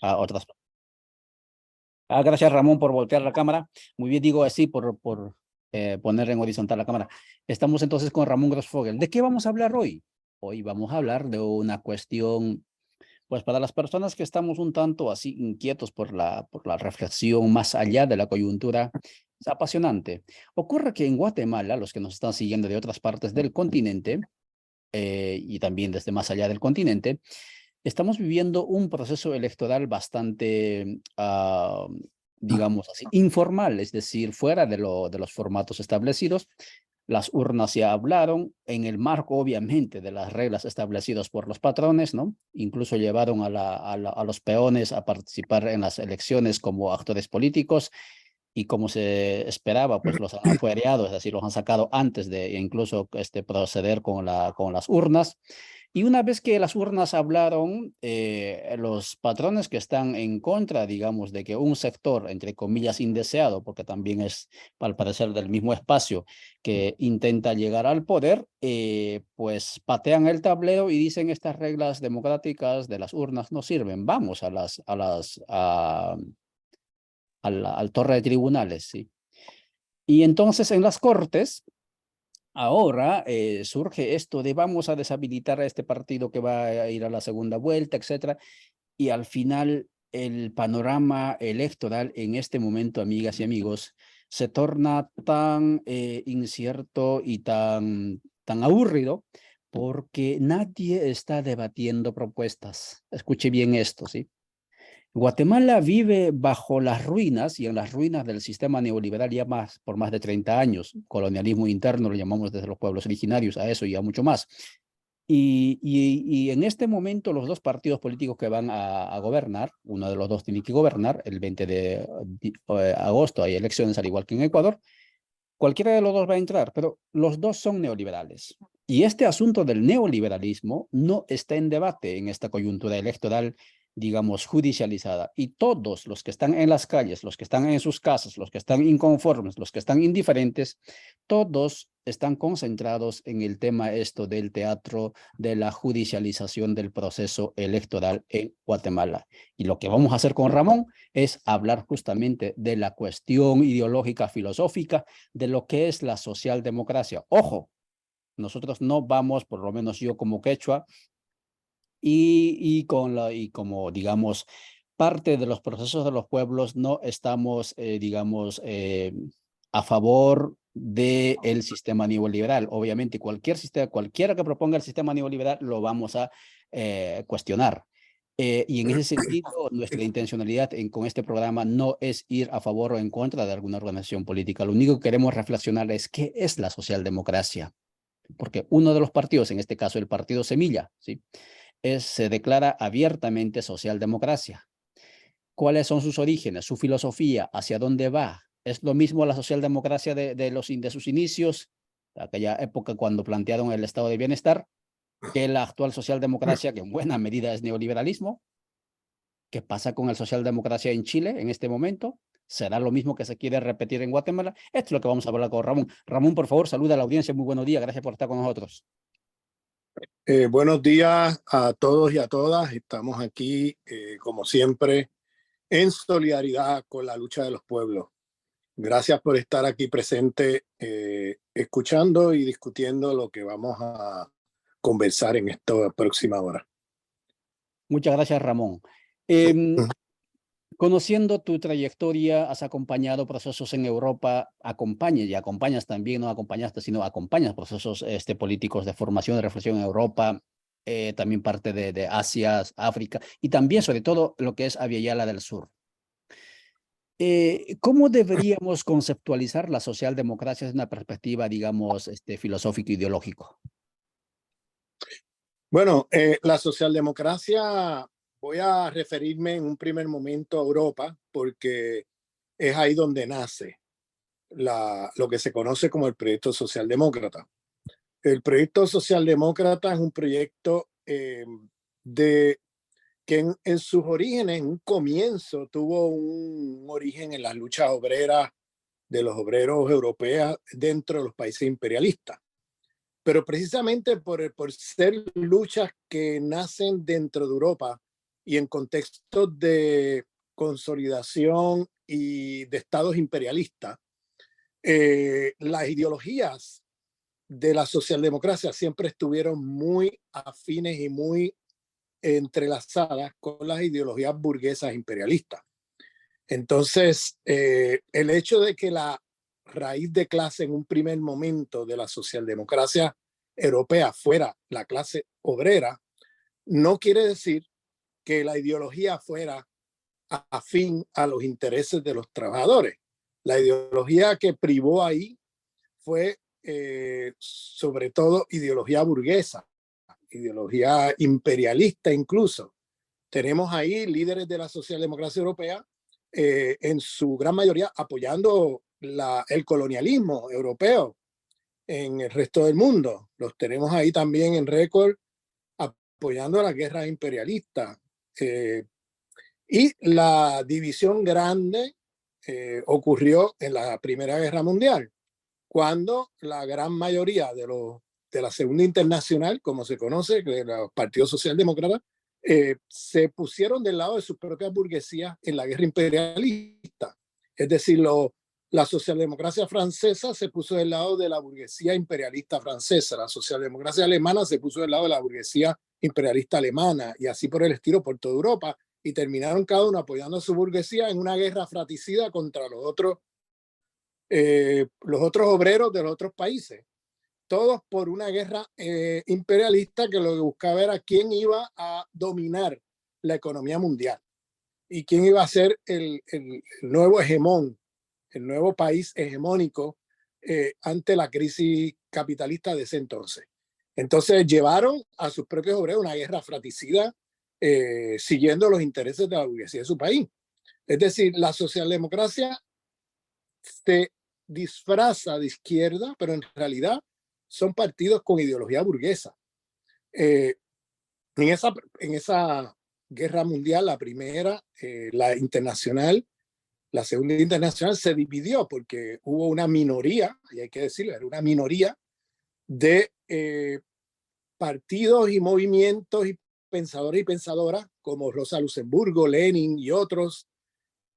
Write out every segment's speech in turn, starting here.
a otras. Gracias, Ramón, por voltear la cámara. Muy bien, digo así, por poner en horizontal la cámara. Estamos entonces con Ramón Grossfogel. ¿De qué vamos a hablar hoy? Hoy vamos a hablar de una cuestión, pues para las personas que estamos un tanto así inquietos por la reflexión más allá de la coyuntura, es apasionante. Ocurre que en Guatemala, los que nos están siguiendo de otras partes del continente, y también desde más allá del continente, estamos viviendo un proceso electoral bastante, digamos así, informal, es decir, fuera de los formatos establecidos. Las urnas ya hablaron en el marco, obviamente, de las reglas establecidas por los patrones, ¿no? Incluso llevaron a los peones a participar en las elecciones como actores políticos y como se esperaba, pues los han afuereado, es decir, los han sacado antes de incluso proceder con las urnas. Y una vez que las urnas hablaron, los patrones que están en contra, digamos, de que un sector, entre comillas, indeseado, porque también es, al parecer, del mismo espacio que intenta llegar al poder, pues patean el tablero y dicen estas reglas democráticas de las urnas no sirven. Vamos al torre de tribunales, ¿sí? Y entonces en las cortes, ahora surge esto de vamos a deshabilitar a este partido que va a ir a la segunda vuelta, etcétera. Y al final el panorama electoral en este momento, amigas y amigos, se torna tan incierto y tan aburrido porque nadie está debatiendo propuestas. Escuche bien esto, ¿sí? Guatemala vive bajo las ruinas y en las ruinas del sistema neoliberal ya por más de 30 años. Colonialismo interno lo llamamos desde los pueblos originarios, a eso y a mucho más. Y en este momento los dos partidos políticos que van a gobernar, uno de los dos tiene que gobernar, el 20 de agosto hay elecciones al igual que en Ecuador, cualquiera de los dos va a entrar, pero los dos son neoliberales. Y este asunto del neoliberalismo no está en debate en esta coyuntura electoral, digamos, judicializada. Y todos los que están en las calles, los que están en sus casas, los que están inconformes, los que están indiferentes, todos están concentrados en el tema esto del teatro de la judicialización del proceso electoral en Guatemala. Y lo que vamos a hacer con Ramón es hablar justamente de la cuestión ideológica, filosófica, de lo que es la socialdemocracia. Ojo, nosotros no vamos, por lo menos yo como quechua, y como, digamos, parte de los procesos de los pueblos, no estamos, digamos, a favor del sistema neoliberal. Obviamente, cualquiera que proponga el sistema neoliberal lo vamos a cuestionar. Y en ese sentido, nuestra intencionalidad con este programa no es ir a favor o en contra de alguna organización política. Lo único que queremos reflexionar es qué es la socialdemocracia. Porque uno de los partidos, en este caso el partido Semilla, ¿sí? Se declara abiertamente socialdemocracia. ¿Cuáles son sus orígenes, su filosofía, hacia dónde va? ¿Es lo mismo la socialdemocracia de sus inicios, aquella época cuando plantearon el estado de bienestar, que la actual socialdemocracia, que en buena medida es neoliberalismo? ¿Qué pasa con la socialdemocracia en Chile en este momento? ¿Será lo mismo que se quiere repetir en Guatemala? Esto es lo que vamos a hablar con Ramón. Ramón, por favor, saluda a la audiencia. Muy buenos días. Gracias por estar con nosotros. Buenos días a todos y a todas. Estamos aquí, como siempre, en solidaridad con la lucha de los pueblos. Gracias por estar aquí presente, escuchando y discutiendo lo que vamos a conversar en esta próxima hora. Muchas gracias, Ramón. Conociendo tu trayectoria, has acompañado procesos en Europa, acompañas también, no acompañaste, sino acompañas procesos políticos de formación, de reflexión en Europa, también parte de Asia, África, y también, sobre todo, lo que es Abya del Sur. ¿Cómo deberíamos conceptualizar la socialdemocracia desde una perspectiva, digamos, filosófico-ideológico? Bueno, la socialdemocracia, voy a referirme en un primer momento a Europa, porque es ahí donde nace lo que se conoce como el proyecto socialdemócrata. El proyecto socialdemócrata es un proyecto que en sus orígenes, en un comienzo, tuvo un origen en las luchas obreras de los obreros europeos dentro de los países imperialistas. Pero precisamente por ser luchas que nacen dentro de Europa y en contextos de consolidación y de estados imperialistas, las ideologías de la socialdemocracia siempre estuvieron muy afines y muy entrelazadas con las ideologías burguesas imperialistas. Entonces, el hecho de que la raíz de clase en un primer momento de la socialdemocracia europea fuera la clase obrera, no quiere decir que la ideología fuera afín a los intereses de los trabajadores. La ideología que privó ahí fue sobre todo ideología burguesa, ideología imperialista incluso. Tenemos ahí líderes de la socialdemocracia europea, en su gran mayoría apoyando el colonialismo europeo en el resto del mundo. Los tenemos ahí también en récord apoyando las guerras imperialistas. Y la división grande ocurrió en la Primera Guerra Mundial, cuando la gran mayoría de la Segunda Internacional, como se conoce, de los partidos socialdemócratas, se pusieron del lado de sus propias burguesías en la guerra imperialista. Es decir, la socialdemocracia francesa se puso del lado de la burguesía imperialista francesa, la socialdemocracia alemana se puso del lado de la burguesía imperialista alemana, y así por el estilo por toda Europa, y terminaron cada uno apoyando a su burguesía en una guerra fratricida contra los otros obreros de los otros países, todos por una guerra imperialista que lo que buscaba era quién iba a dominar la economía mundial y quién iba a ser el nuevo hegemón, el nuevo país hegemónico ante la crisis capitalista de ese entonces. Entonces llevaron a sus propios obreros una guerra fratricida siguiendo los intereses de la burguesía de su país. Es decir, la socialdemocracia se disfraza de izquierda, pero en realidad son partidos con ideología burguesa. En esa guerra mundial, la primera, la internacional, la segunda internacional se dividió porque hubo una minoría, y hay que decirlo, era una minoría de partidos y movimientos y pensadores y pensadoras como Rosa Luxemburgo, Lenin y otros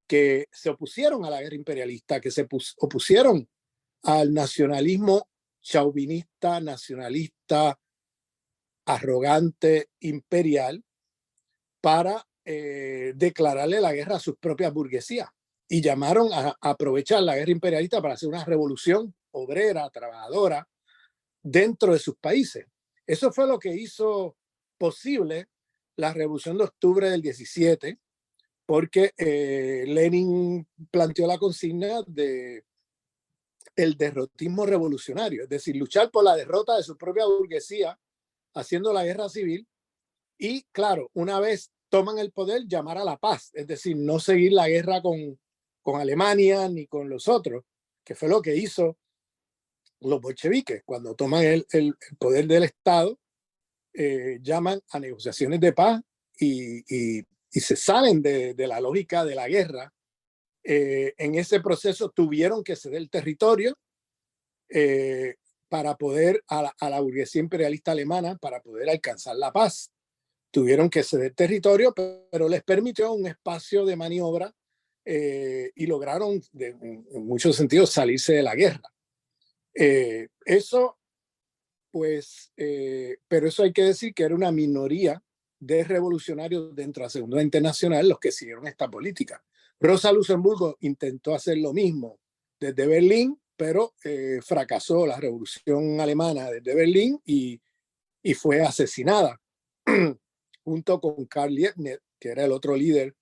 que se opusieron a la guerra imperialista, que se opusieron al nacionalismo chauvinista, nacionalista, arrogante, imperial, para declararle la guerra a sus propias burguesías. Y llamaron a aprovechar la guerra imperialista para hacer una revolución obrera, trabajadora, dentro de sus países. Eso fue lo que hizo posible la Revolución de Octubre del 17, porque Lenin planteó la consigna de el derrotismo revolucionario, es decir, luchar por la derrota de su propia burguesía, haciendo la guerra civil, y claro, una vez toman el poder, llamar a la paz, es decir, no seguir la guerra con Alemania ni con los otros, que fue lo que hizo los bolcheviques. Cuando toman el poder del Estado, llaman a negociaciones de paz y se salen de la lógica de la guerra. En ese proceso tuvieron que ceder el territorio para poder, a la burguesía imperialista alemana, para poder alcanzar la paz. Tuvieron que ceder territorio, pero les permitió un espacio de maniobra y lograron, en muchos sentidos, salirse de la guerra. Eso, pues, pero eso hay que decir que era una minoría de revolucionarios dentro de la Segunda Internacional los que siguieron esta política. Rosa Luxemburgo intentó hacer lo mismo desde Berlín, pero fracasó la revolución alemana desde Berlín y fue asesinada junto con Karl Liebknecht, que era el otro líder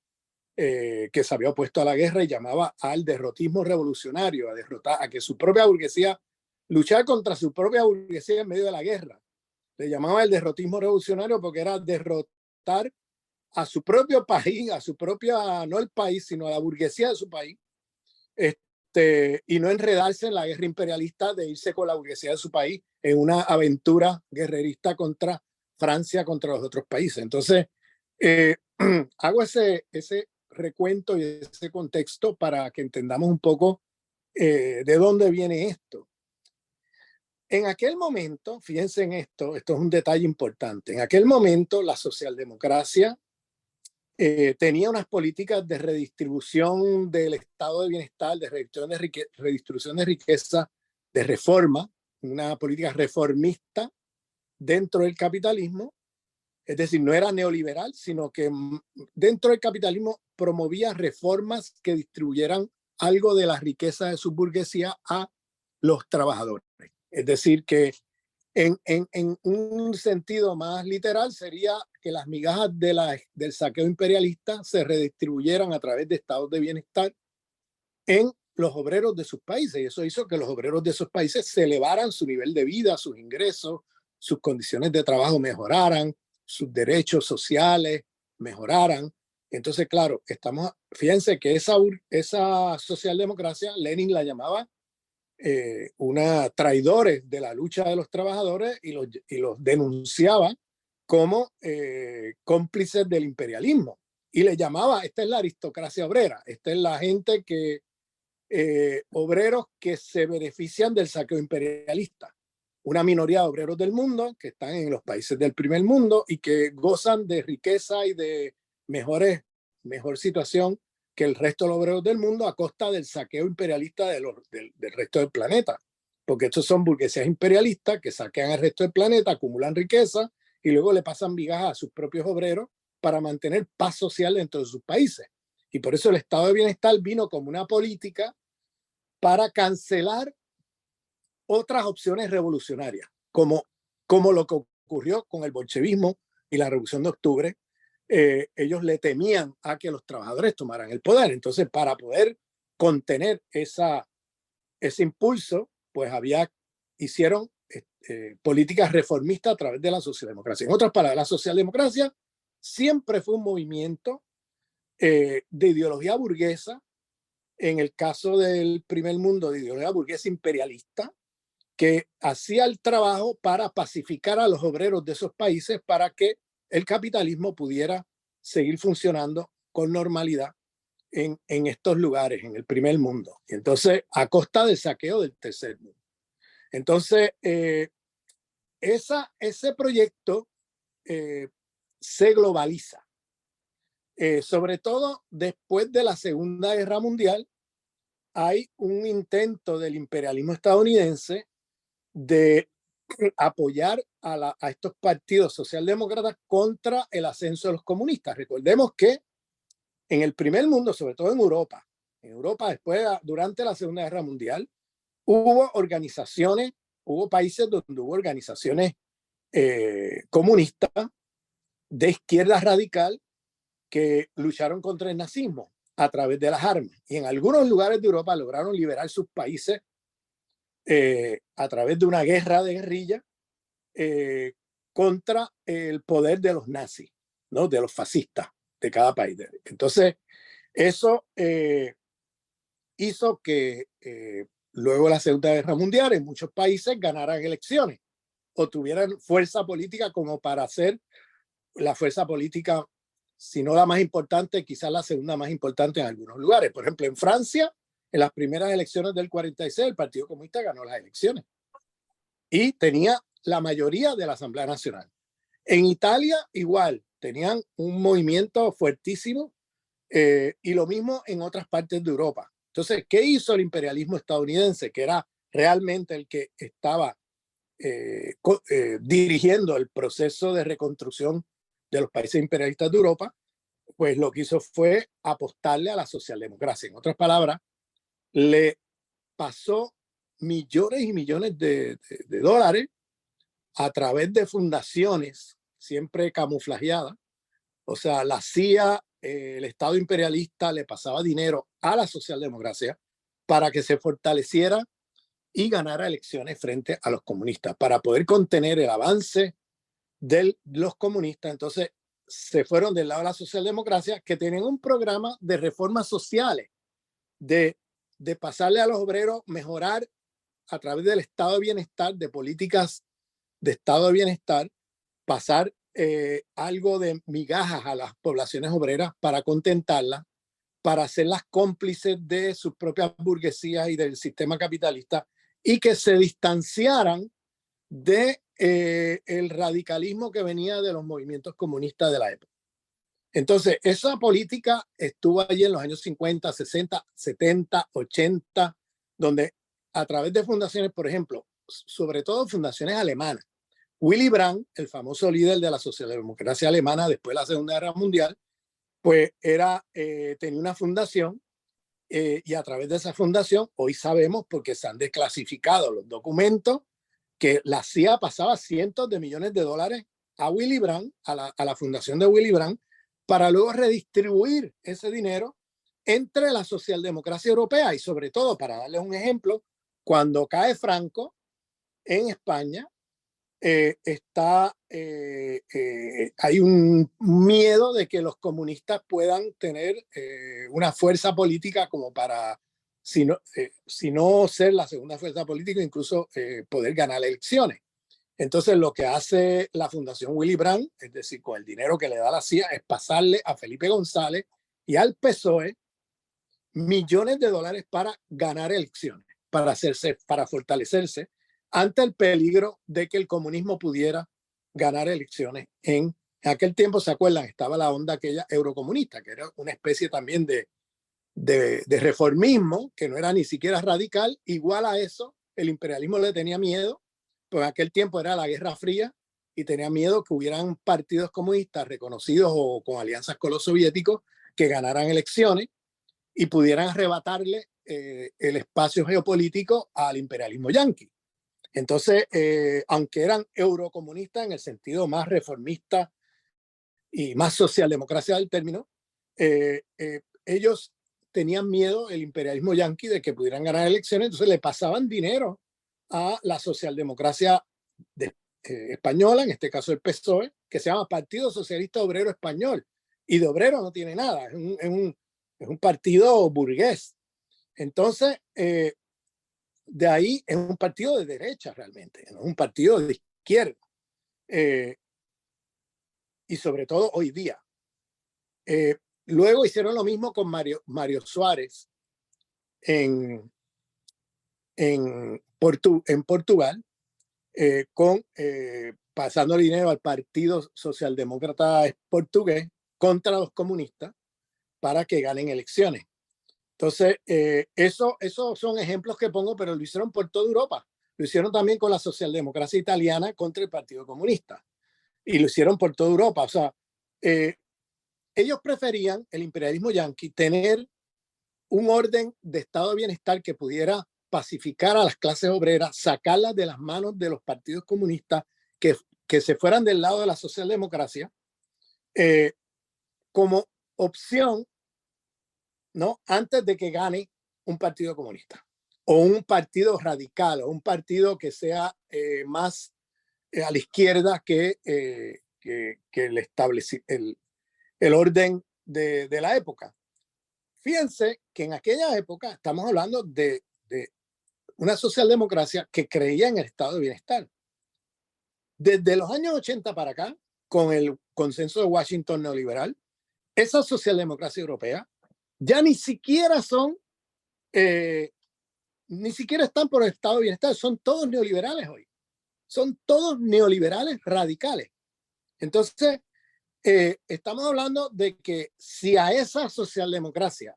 que se había opuesto a la guerra y llamaba al derrotismo revolucionario, a derrotar, a que su propia burguesía, luchar contra su propia burguesía en medio de la guerra. Le llamaba el derrotismo revolucionario porque era derrotar a su propio país, a su propia, no el país, sino a la burguesía de su país, y no enredarse en la guerra imperialista de irse con la burguesía de su país en una aventura guerrerista contra Francia, contra los otros países. Entonces, hago ese recuento y ese contexto para que entendamos un poco de dónde viene esto. En aquel momento, fíjense en esto es un detalle importante, en aquel momento la socialdemocracia tenía unas políticas de redistribución del estado de bienestar, de redistribución de riqueza, de reforma, una política reformista dentro del capitalismo. Es decir, no era neoliberal, sino que dentro del capitalismo promovía reformas que distribuyeran algo de la riqueza de su burguesía a los trabajadores. Es decir, que en un sentido más literal sería que las migajas del saqueo imperialista se redistribuyeran a través de estados de bienestar en los obreros de sus países. Y eso hizo que los obreros de esos países se elevaran su nivel de vida, sus ingresos, sus condiciones de trabajo mejoraran, sus derechos sociales mejoraran. Entonces, claro, fíjense que esa socialdemocracia, Lenin la llamaba una traidores de la lucha de los trabajadores y los denunciaba como cómplices del imperialismo. Y le llamaba, esta es la aristocracia obrera, esta es la gente obreros que se benefician del saqueo imperialista. Una minoría de obreros del mundo que están en los países del primer mundo y que gozan de riqueza y de mejor situación que el resto de los obreros del mundo a costa del saqueo imperialista del resto del planeta. Porque estos son burguesías imperialistas que saquean el resto del planeta, acumulan riqueza y luego le pasan migajas a sus propios obreros para mantener paz social dentro de sus países. Y por eso el estado de bienestar vino como una política para cancelar otras opciones revolucionarias, como lo que ocurrió con el bolchevismo y la Revolución de Octubre. Ellos le temían a que los trabajadores tomaran el poder. Entonces, para poder contener ese impulso, pues hicieron políticas reformistas a través de la socialdemocracia. En otras palabras, la socialdemocracia siempre fue un movimiento de ideología burguesa, en el caso del primer mundo, de ideología burguesa imperialista, que hacía el trabajo para pacificar a los obreros de esos países para que el capitalismo pudiera seguir funcionando con normalidad en estos lugares, en el primer mundo. Y entonces, a costa del saqueo del tercer mundo. Entonces, ese proyecto se globaliza. Sobre todo después de la Segunda Guerra Mundial, hay un intento del imperialismo estadounidense de apoyar a estos partidos socialdemócratas contra el ascenso de los comunistas. Recordemos que en el primer mundo, sobre todo en Europa después, durante la Segunda Guerra Mundial, hubo países donde hubo organizaciones comunistas de izquierda radical que lucharon contra el nazismo a través de las armas. Y en algunos lugares de Europa lograron liberar sus países a través de una guerra de guerrilla contra el poder de los nazis, ¿no? De los fascistas de cada país. Entonces, eso hizo que luego de la Segunda Guerra Mundial en muchos países ganaran elecciones o tuvieran fuerza política como para ser la fuerza política, si no la más importante, quizás la segunda más importante en algunos lugares. Por ejemplo, en Francia, en las primeras elecciones del 46, el Partido Comunista ganó las elecciones y tenía la mayoría de la Asamblea Nacional. En Italia, igual, tenían un movimiento fuertísimo y lo mismo en otras partes de Europa. Entonces, ¿qué hizo el imperialismo estadounidense, que era realmente el que estaba dirigiendo el proceso de reconstrucción de los países imperialistas de Europa? Pues lo que hizo fue apostarle a la socialdemocracia. En otras palabras, le pasó millones y millones de dólares a través de fundaciones siempre camuflajeadas. O sea, la CIA, el Estado imperialista le pasaba dinero a la socialdemocracia para que se fortaleciera y ganara elecciones frente a los comunistas, para poder contener el avance de los comunistas. Entonces se fueron del lado de la socialdemocracia, que tienen un programa de reformas sociales, de pasarle a los obreros, mejorar a través del estado de bienestar, de políticas de estado de bienestar, pasar algo de migajas a las poblaciones obreras para contentarlas, para hacerlas cómplices de sus propias burguesías y del sistema capitalista, y que se distanciaran de el radicalismo que venía de los movimientos comunistas de la época. Entonces, esa política estuvo allí en los años 50, 60, 70, 80, donde a través de fundaciones, por ejemplo, sobre todo fundaciones alemanas, Willy Brandt, el famoso líder de la socialdemocracia alemana después de la Segunda Guerra Mundial, pues tenía una fundación y a través de esa fundación, hoy sabemos, porque se han desclasificado los documentos, que la CIA pasaba cientos de millones de dólares a Willy Brandt, a la fundación de Willy Brandt, para luego redistribuir ese dinero entre la socialdemocracia europea y sobre todo, para darles un ejemplo, cuando cae Franco en España, hay un miedo de que los comunistas puedan tener una fuerza política como para, si no ser la segunda fuerza política, incluso poder ganar elecciones. Entonces lo que hace la Fundación Willy Brandt, es decir, con el dinero que le da la CIA, es pasarle a Felipe González y al PSOE millones de dólares para ganar elecciones, para fortalecerse ante el peligro de que el comunismo pudiera ganar elecciones. En aquel tiempo, ¿se acuerdan? Estaba la onda aquella eurocomunista, que era una especie también de reformismo, que no era ni siquiera radical. Igual a eso, el imperialismo le tenía miedo, pues en aquel tiempo era la Guerra Fría y tenía miedo que hubieran partidos comunistas reconocidos o con alianzas con los soviéticos que ganaran elecciones y pudieran arrebatarle el espacio geopolítico al imperialismo yanqui. Entonces, aunque eran eurocomunistas en el sentido más reformista y más socialdemocracia del término, ellos tenían miedo, el imperialismo yanqui, de que pudieran ganar elecciones, entonces le pasaban dinero a la socialdemocracia española, en este caso el PSOE, que se llama Partido Socialista Obrero Español, y de obrero no tiene nada, es un partido burgués. Entonces, de ahí es un partido de derecha realmente, no es un partido de izquierda. Y sobre todo hoy día. Luego hicieron lo mismo con Mario Suárez en Portugal, pasando el dinero al Partido Socialdemócrata Portugués contra los comunistas para que ganen elecciones. Entonces, esos son ejemplos que pongo, pero lo hicieron por toda Europa. Lo hicieron también con la socialdemocracia italiana contra el Partido Comunista. Y lo hicieron por toda Europa. O sea, ellos preferían, el imperialismo yanqui, tener un orden de estado de bienestar que pudiera pacificar a las clases obreras, sacarlas de las manos de los partidos comunistas, que se fueran del lado de la socialdemocracia, como opción, ¿no? Antes de que gane un partido comunista o un partido radical o un partido que sea más a la izquierda que el orden de la época. Fíjense que en aquella época estamos hablando de una socialdemocracia que creía en el estado de bienestar. Desde los años 80 para acá, con el consenso de Washington neoliberal, esa socialdemocracia europea ya ni siquiera ni siquiera están por el estado de bienestar, son todos neoliberales hoy. Son todos neoliberales radicales. Entonces, estamos hablando de que si a esa socialdemocracia,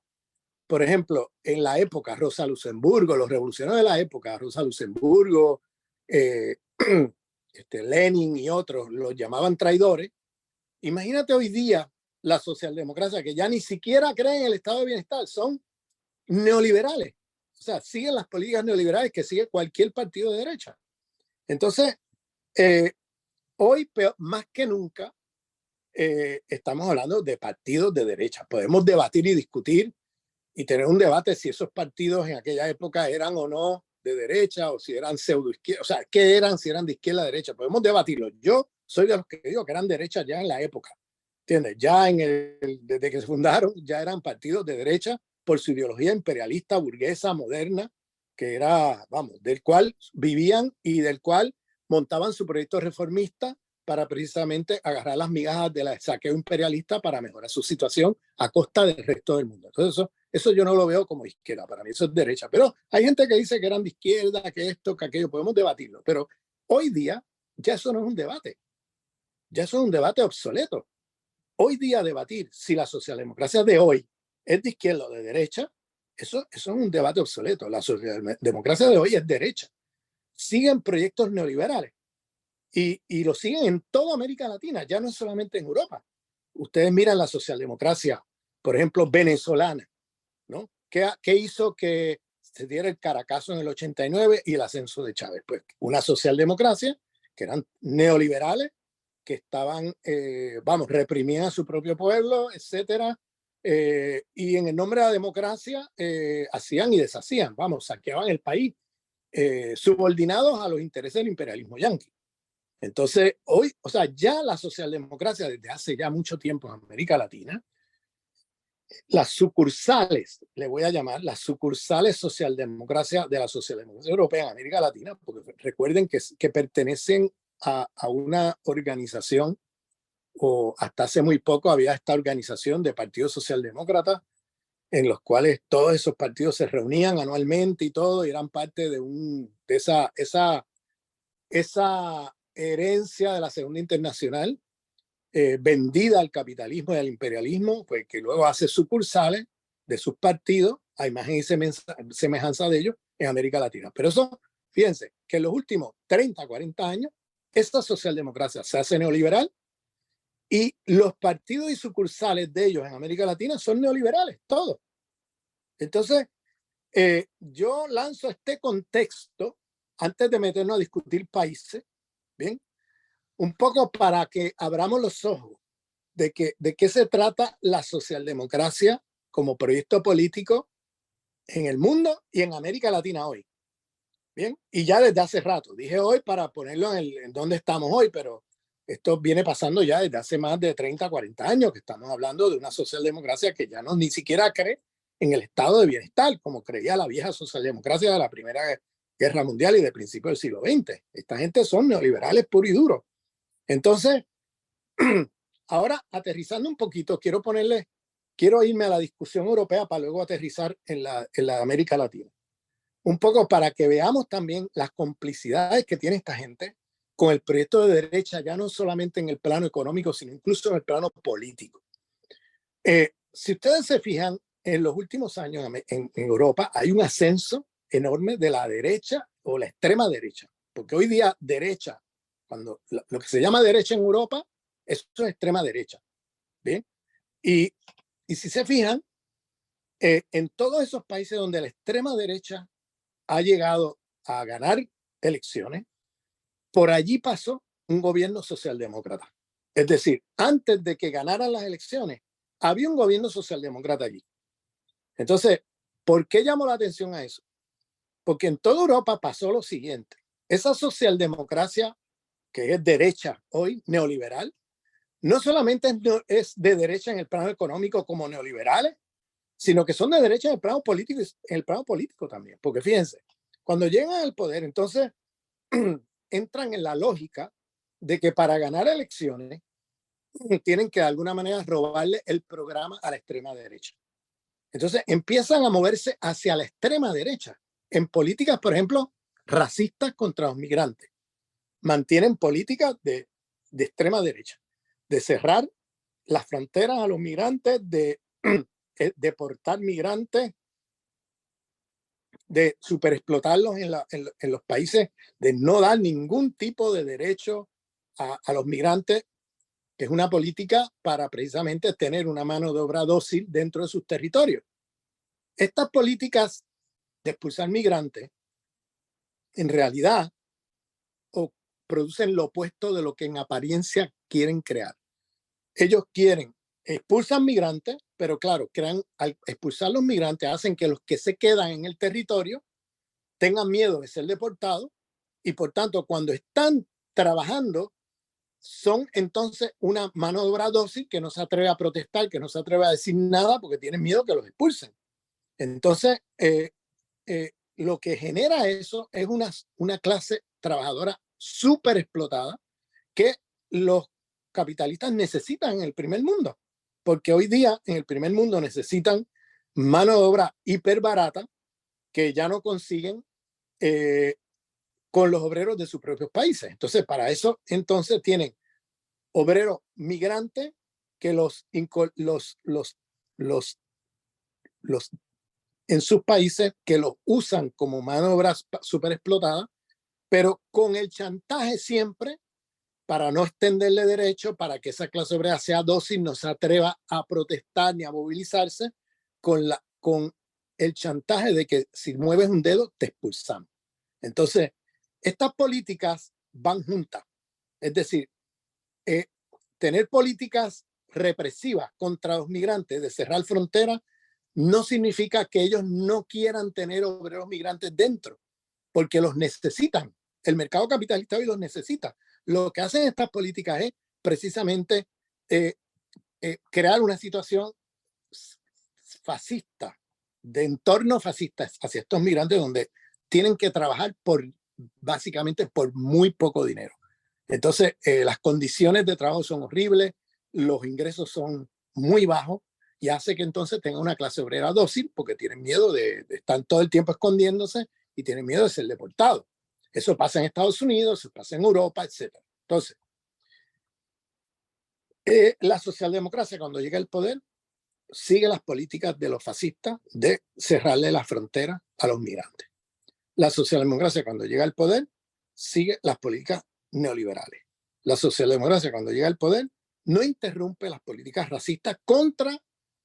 por ejemplo, en la época Rosa Luxemburgo, los revolucionarios de la época, Rosa Luxemburgo, Lenin y otros los llamaban traidores, imagínate hoy día la socialdemocracia que ya ni siquiera creen en el estado de bienestar, son neoliberales. O sea, siguen las políticas neoliberales que sigue cualquier partido de derecha. Entonces, hoy más que nunca estamos hablando de partidos de derecha. Podemos debatir y discutir y tener un debate si esos partidos en aquella época eran o no de derecha o si eran pseudo izquierda, o sea, qué eran, si eran de izquierda o derecha. Podemos debatirlo. Yo soy de los que digo que eran derecha ya en la época. ¿Entiendes? Ya desde que se fundaron, ya eran partidos de derecha por su ideología imperialista, burguesa, moderna, que era, vamos, del cual vivían y del cual montaban su proyecto reformista para precisamente agarrar las migajas del saqueo imperialista para mejorar su situación a costa del resto del mundo. Entonces eso yo no lo veo como izquierda, para mí eso es derecha. Pero hay gente que dice que eran de izquierda, que esto, que aquello, podemos debatirlo. Pero hoy día ya eso no es un debate, ya eso es un debate obsoleto. hoy día debatir si la socialdemocracia de hoy es de izquierda o de derecha, eso es un debate obsoleto. La socialdemocracia de hoy es derecha. Siguen proyectos neoliberales y lo siguen en toda América Latina, ya no es solamente en Europa. Ustedes miran la socialdemocracia, por ejemplo, venezolana, ¿no? ¿Qué hizo que se diera el Caracazo en el 89 y el ascenso de Chávez? Pues una socialdemocracia que eran neoliberales, que estaban, reprimían a su propio pueblo, etcétera, y en el nombre de la democracia hacían y deshacían, saqueaban el país, subordinados a los intereses del imperialismo yanqui. Entonces, hoy, o sea, ya la socialdemocracia desde hace ya mucho tiempo en América Latina, las sucursales, le voy a llamar las sucursales socialdemocracia de la socialdemocracia europea en América Latina, porque recuerden que pertenecen a una organización, o hasta hace muy poco había esta organización de partidos socialdemócratas en los cuales todos esos partidos se reunían anualmente y todo, y eran parte de esa herencia de la Segunda Internacional, vendida al capitalismo y al imperialismo, pues que luego hace sucursales de sus partidos a imagen y semejanza de ellos en América Latina. Pero eso, fíjense, que en los últimos 30, 40 años, esta socialdemocracia se hace neoliberal y los partidos y sucursales de ellos en América Latina son neoliberales, todos. Entonces, yo lanzo este contexto antes de meternos a discutir países, ¿bien? Un poco para que abramos los ojos de qué se trata la socialdemocracia como proyecto político en el mundo y en América Latina hoy. Bien, y ya desde hace rato, dije hoy para ponerlo en donde estamos hoy, pero esto viene pasando ya desde hace más de 30, 40 años, que estamos hablando de una socialdemocracia que ya no ni siquiera cree en el estado de bienestar, como creía la vieja socialdemocracia de la Primera Guerra Mundial y de principios del siglo XX. Esta gente son neoliberales puro y duro. Entonces, ahora aterrizando un poquito, quiero irme a la discusión europea para luego aterrizar en la América Latina. Un poco para que veamos también las complicidades que tiene esta gente con el proyecto de derecha, ya no solamente en el plano económico, sino incluso en el plano político. Si ustedes se fijan, en los últimos años en Europa hay un ascenso enorme de la derecha o la extrema derecha, porque hoy día derecha, cuando lo que se llama derecha en Europa, eso es extrema derecha. ¿Bien? Y si se fijan, en todos esos países donde la extrema derecha ha llegado a ganar elecciones, por allí pasó un gobierno socialdemócrata. Es decir, antes de que ganaran las elecciones, había un gobierno socialdemócrata allí. Entonces, ¿por qué llamó la atención a eso? Porque en toda Europa pasó lo siguiente. Esa socialdemocracia, que es derecha hoy, neoliberal, no solamente es de derecha en el plano económico como neoliberales, sino que son de derecha en el plano político también. Porque fíjense, cuando llegan al poder, entonces entran en la lógica de que para ganar elecciones tienen que de alguna manera robarle el programa a la extrema derecha. Entonces empiezan a moverse hacia la extrema derecha en políticas, por ejemplo, racistas contra los migrantes. Mantienen políticas de extrema derecha, de cerrar las fronteras a los migrantes, de deportar migrantes, de superexplotarlos en los países, de no dar ningún tipo de derecho a los migrantes, que es una política para precisamente tener una mano de obra dócil dentro de sus territorios. Estas políticas de expulsar migrantes en realidad producen lo opuesto de lo que en apariencia quieren crear. Ellos expulsan migrantes, pero claro, al expulsar los migrantes hacen que los que se quedan en el territorio tengan miedo de ser deportados y por tanto cuando están trabajando son entonces una mano de obra dócil que no se atreve a protestar, que no se atreve a decir nada porque tienen miedo que los expulsen. Entonces, lo que genera eso es una clase trabajadora súper explotada que los capitalistas necesitan en el primer mundo, porque hoy día en el primer mundo necesitan mano de obra hiper barata que ya no consiguen con los obreros de sus propios países. Entonces, para eso, entonces tienen obreros migrantes que los en sus países que los usan como mano de obra súper explotada, pero con el chantaje siempre para no extenderle derecho, para que esa clase obrera sea dócil, no se atreva a protestar ni a movilizarse, con el chantaje de que si mueves un dedo te expulsamos. Entonces, estas políticas van juntas. Es decir, tener políticas represivas contra los migrantes, de cerrar fronteras, no significa que ellos no quieran tener obreros migrantes dentro, porque los necesitan. El mercado capitalista hoy los necesita. Lo que hacen estas políticas es precisamente crear una situación fascista, de entorno fascista hacia estos migrantes, donde tienen que trabajar básicamente por muy poco dinero. Entonces, las condiciones de trabajo son horribles, los ingresos son muy bajos, y hace que entonces tenga una clase obrera dócil, porque tienen miedo de estar todo el tiempo escondiéndose y tienen miedo de ser deportados. Eso pasa en Estados Unidos, eso pasa en Europa, etc. Entonces, la socialdemocracia, cuando llega al poder, sigue las políticas de los fascistas de cerrarle la frontera a los migrantes. La socialdemocracia, cuando llega al poder, sigue las políticas neoliberales. La socialdemocracia, cuando llega al poder, no interrumpe las políticas racistas contra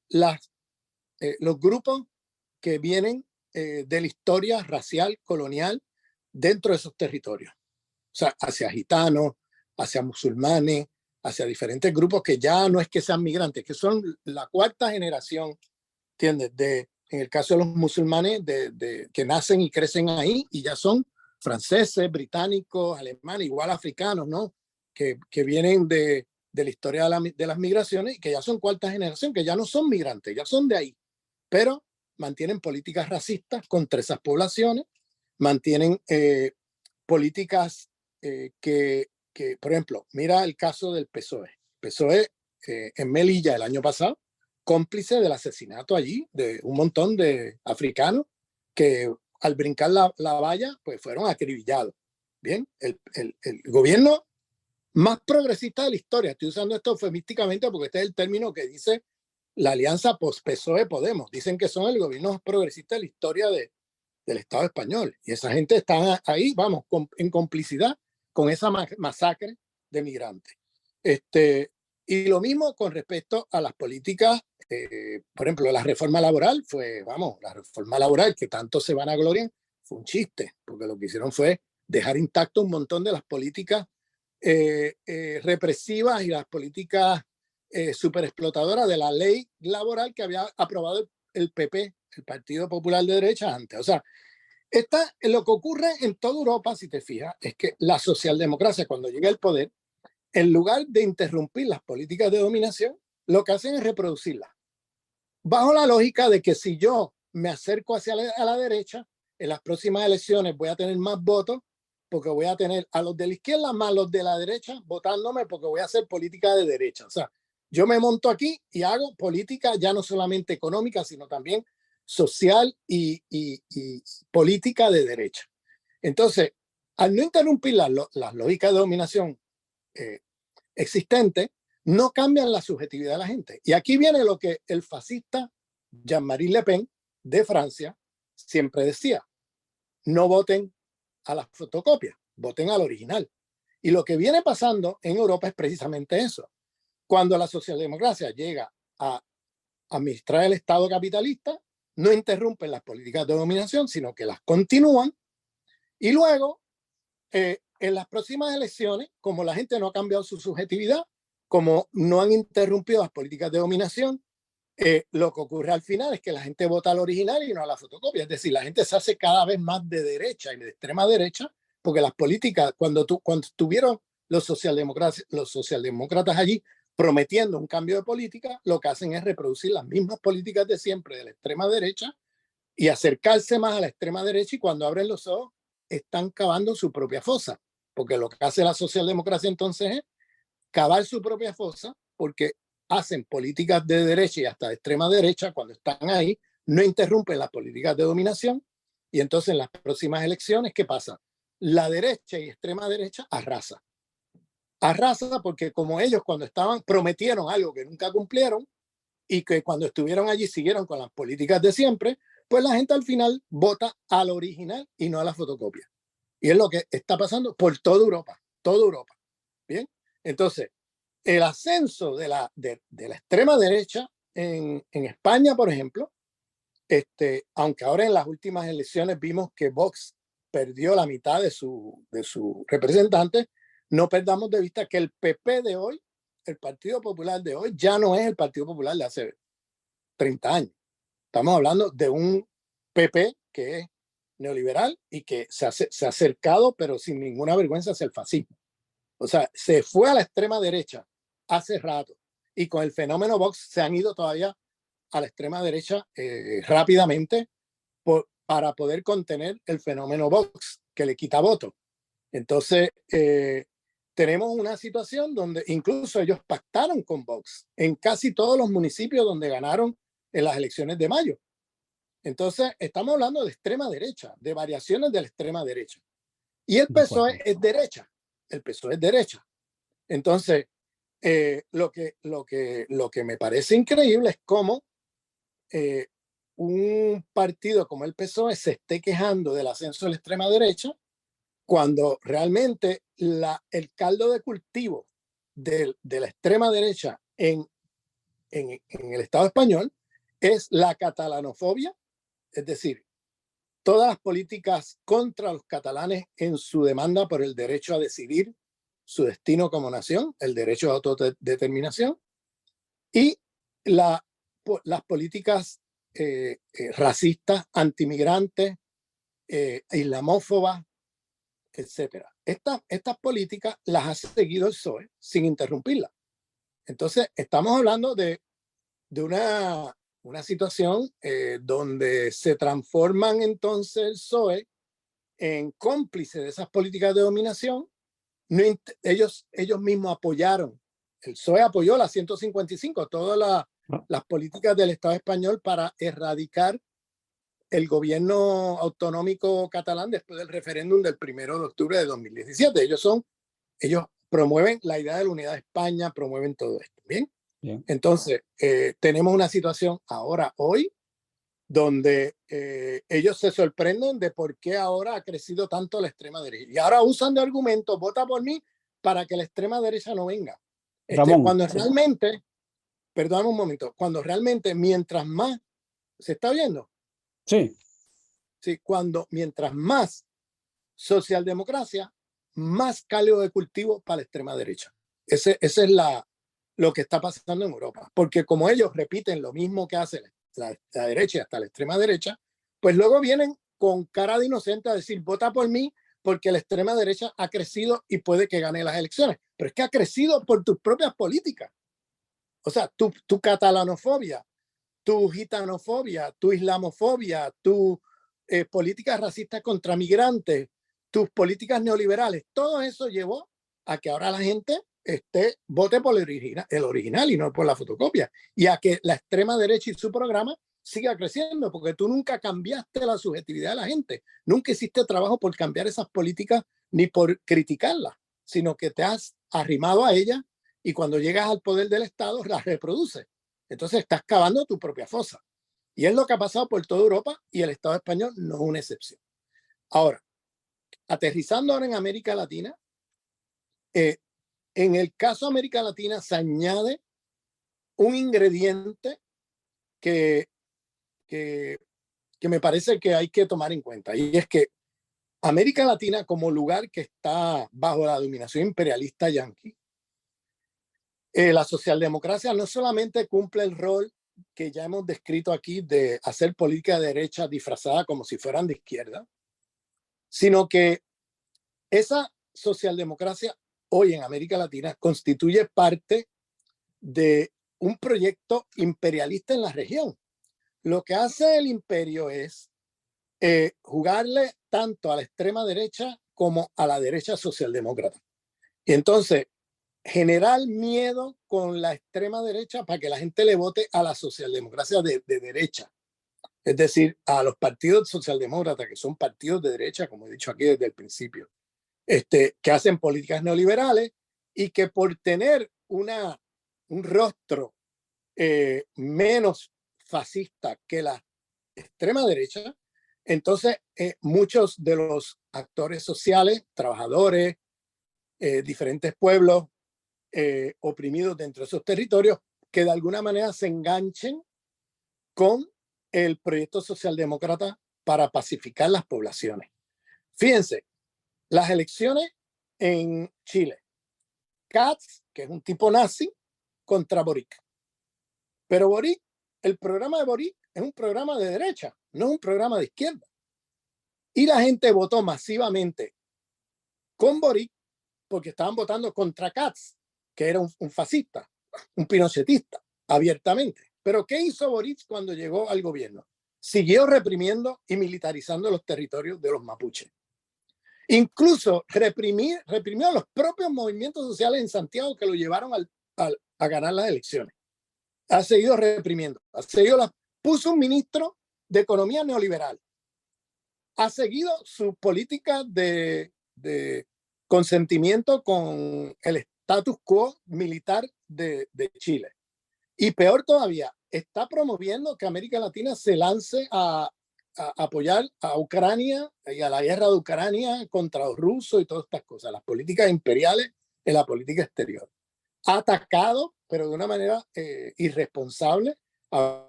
los grupos que vienen de la historia racial colonial dentro de esos territorios. O sea, hacia gitanos, hacia musulmanes, hacia diferentes grupos que ya no es que sean migrantes, que son la cuarta generación, ¿entiendes? En el caso de los musulmanes, que nacen y crecen ahí y ya son franceses, británicos, alemanes, igual africanos, ¿no? Que vienen de la historia de las migraciones y que ya son cuarta generación, que ya no son migrantes, ya son de ahí, pero mantienen políticas racistas contra esas poblaciones, mantienen políticas que, por ejemplo, mira el caso del PSOE. PSOE en Melilla el año pasado, cómplice del asesinato allí de un montón de africanos que al brincar la valla pues fueron acribillados. Bien, el gobierno más progresista de la historia, estoy usando esto eufemísticamente porque este es el término que dice la alianza PSOE-Podemos, dicen que son el gobierno más progresista de la historia del Estado español, y esa gente está ahí, vamos, en complicidad con esa masacre de migrantes. Y lo mismo con respecto a las políticas, por ejemplo, la reforma laboral la reforma laboral que tanto se van a gloriar, fue un chiste, porque lo que hicieron fue dejar intacto un montón de las políticas represivas y las políticas superexplotadoras de la ley laboral que había aprobado el PP, el Partido Popular de Derecha, antes. O sea, lo que ocurre en toda Europa, si te fijas, es que la socialdemocracia, cuando llega al poder, en lugar de interrumpir las políticas de dominación, lo que hacen es reproducirlas. Bajo la lógica de que si yo me acerco a la derecha, en las próximas elecciones voy a tener más votos, porque voy a tener a los de la izquierda más los de la derecha votándome, porque voy a hacer política de derecha. O sea, yo me monto aquí y hago política ya no solamente económica, sino también social y política de derecha. Entonces, al no interrumpir las lógicas de dominación existentes, no cambian la subjetividad de la gente. Y aquí viene lo que el fascista Jean-Marie Le Pen de Francia siempre decía: no voten a la fotocopia, voten al original. Y lo que viene pasando en Europa es precisamente eso. Cuando la socialdemocracia llega a administrar el Estado capitalista, no interrumpen las políticas de dominación, sino que las continúan, y luego en las próximas elecciones, como la gente no ha cambiado su subjetividad, como no han interrumpido las políticas de dominación, lo que ocurre al final es que la gente vota al original y no a la fotocopia. Es decir, la gente se hace cada vez más de derecha y de extrema derecha, porque las políticas, cuando tuvieron los socialdemócratas allí prometiendo un cambio de política, lo que hacen es reproducir las mismas políticas de siempre de la extrema derecha y acercarse más a la extrema derecha, y cuando abren los ojos están cavando su propia fosa, porque lo que hace la socialdemocracia entonces es cavar su propia fosa, porque hacen políticas de derecha y hasta de extrema derecha cuando están ahí, no interrumpen las políticas de dominación, y entonces en las próximas elecciones, ¿qué pasa? La derecha y extrema derecha arrasa. arrasa porque como ellos cuando estaban prometieron algo que nunca cumplieron y que cuando estuvieron allí siguieron con las políticas de siempre, pues la gente al final vota al original y no a la fotocopia. Y es lo que está pasando por toda Europa, toda Europa. Bien, entonces el ascenso de la extrema derecha en España, por ejemplo, aunque ahora en las últimas elecciones vimos que Vox perdió la mitad de su representante, no perdamos de vista que el PP de hoy, el Partido Popular de hoy, ya no es el Partido Popular de hace 30 años. Estamos hablando de un PP que es neoliberal y que se ha acercado, pero sin ninguna vergüenza, hacia el fascismo. O sea, se fue a la extrema derecha hace rato y con el fenómeno Vox se han ido todavía a la extrema derecha rápidamente para poder contener el fenómeno Vox, que le quita votos. Entonces, tenemos una situación donde incluso ellos pactaron con Vox en casi todos los municipios donde ganaron en las elecciones de mayo. Entonces, estamos hablando de extrema derecha, de variaciones de la extrema derecha. Y el PSOE es derecha. El PSOE es derecha. Entonces, lo que me parece increíble es cómo un partido como el PSOE se esté quejando del ascenso de la extrema derecha cuando realmente el caldo de cultivo de la extrema derecha en el Estado español es la catalanofobia, es decir, todas las políticas contra los catalanes en su demanda por el derecho a decidir su destino como nación, el derecho a autodeterminación, y las políticas racistas, antimigrantes, islamófobas, etc. Estas políticas las ha seguido el PSOE sin interrumpirlas. Entonces, estamos hablando de una situación donde se transforman entonces el PSOE en cómplice de esas políticas de dominación. No, ellos mismos apoyaron, el PSOE apoyó la 155, todas las políticas del Estado español para erradicar el gobierno autonómico catalán después del referéndum del 1 de octubre de 2017. Ellos promueven la idea de la unidad de España, promueven todo esto. Bien. Bien. Entonces, tenemos una situación ahora, hoy, donde ellos se sorprenden de por qué ahora ha crecido tanto la extrema derecha. Y ahora usan de argumento, vota por mí para que la extrema derecha no venga. Cuando realmente, perdóname un momento, cuando realmente mientras más, ¿se está viendo? Sí. Sí, mientras más socialdemocracia, más caldo de cultivo para la extrema derecha. Ese es lo que está pasando en Europa. Porque como ellos repiten lo mismo que hace la derecha y hasta la extrema derecha, pues luego vienen con cara de inocente a decir, vota por mí porque la extrema derecha ha crecido y puede que gane las elecciones. Pero es que ha crecido por tus propias políticas. O sea, tu catalanofobia, tu gitanofobia, tu islamofobia, tu políticas racistas contra migrantes, tus políticas neoliberales, todo eso llevó a que ahora la gente vote por el original y no por la fotocopia, y a que la extrema derecha y su programa siga creciendo, porque tú nunca cambiaste la subjetividad de la gente, nunca hiciste trabajo por cambiar esas políticas ni por criticarlas, sino que te has arrimado a ellas y cuando llegas al poder del Estado las reproduces. Entonces estás cavando tu propia fosa. Y es lo que ha pasado por toda Europa y el Estado español no es una excepción. Ahora, aterrizando ahora en América Latina, en el caso de América Latina se añade un ingrediente que me parece que hay que tomar en cuenta, y es que América Latina, como lugar que está bajo la dominación imperialista yanqui, la socialdemocracia no solamente cumple el rol que ya hemos descrito aquí de hacer política de derecha disfrazada como si fueran de izquierda, sino que esa socialdemocracia hoy en América Latina constituye parte de un proyecto imperialista en la región. Lo que hace el imperio es jugarle tanto a la extrema derecha como a la derecha socialdemócrata. Y entonces, generar miedo con la extrema derecha para que la gente le vote a la socialdemocracia de derecha. Es decir, a los partidos socialdemócratas, que son partidos de derecha, como he dicho aquí desde el principio, que hacen políticas neoliberales y que por tener un rostro menos fascista que la extrema derecha, entonces muchos de los actores sociales, trabajadores, diferentes pueblos oprimidos dentro de esos territorios, que de alguna manera se enganchen con el proyecto socialdemócrata para pacificar las poblaciones. Fíjense, las elecciones en Chile, Katz, que es un tipo nazi, contra Boric. Pero Boric, el programa de Boric es un programa de derecha, no es un programa de izquierda. Y la gente votó masivamente con Boric porque estaban votando contra Katz, que era un fascista, un pinochetista, abiertamente. Pero ¿qué hizo Boric cuando llegó al gobierno? Siguió reprimiendo y militarizando los territorios de los mapuches. Incluso reprimió los propios movimientos sociales en Santiago que lo llevaron a ganar las elecciones. Ha seguido reprimiendo, puso un ministro de Economía neoliberal, ha seguido su política de consentimiento con el status quo militar de Chile. Y peor todavía, está promoviendo que América Latina se lance a apoyar a Ucrania y a la guerra de Ucrania contra los rusos y todas estas cosas, las políticas imperiales en la política exterior. Ha atacado, pero de una manera irresponsable, a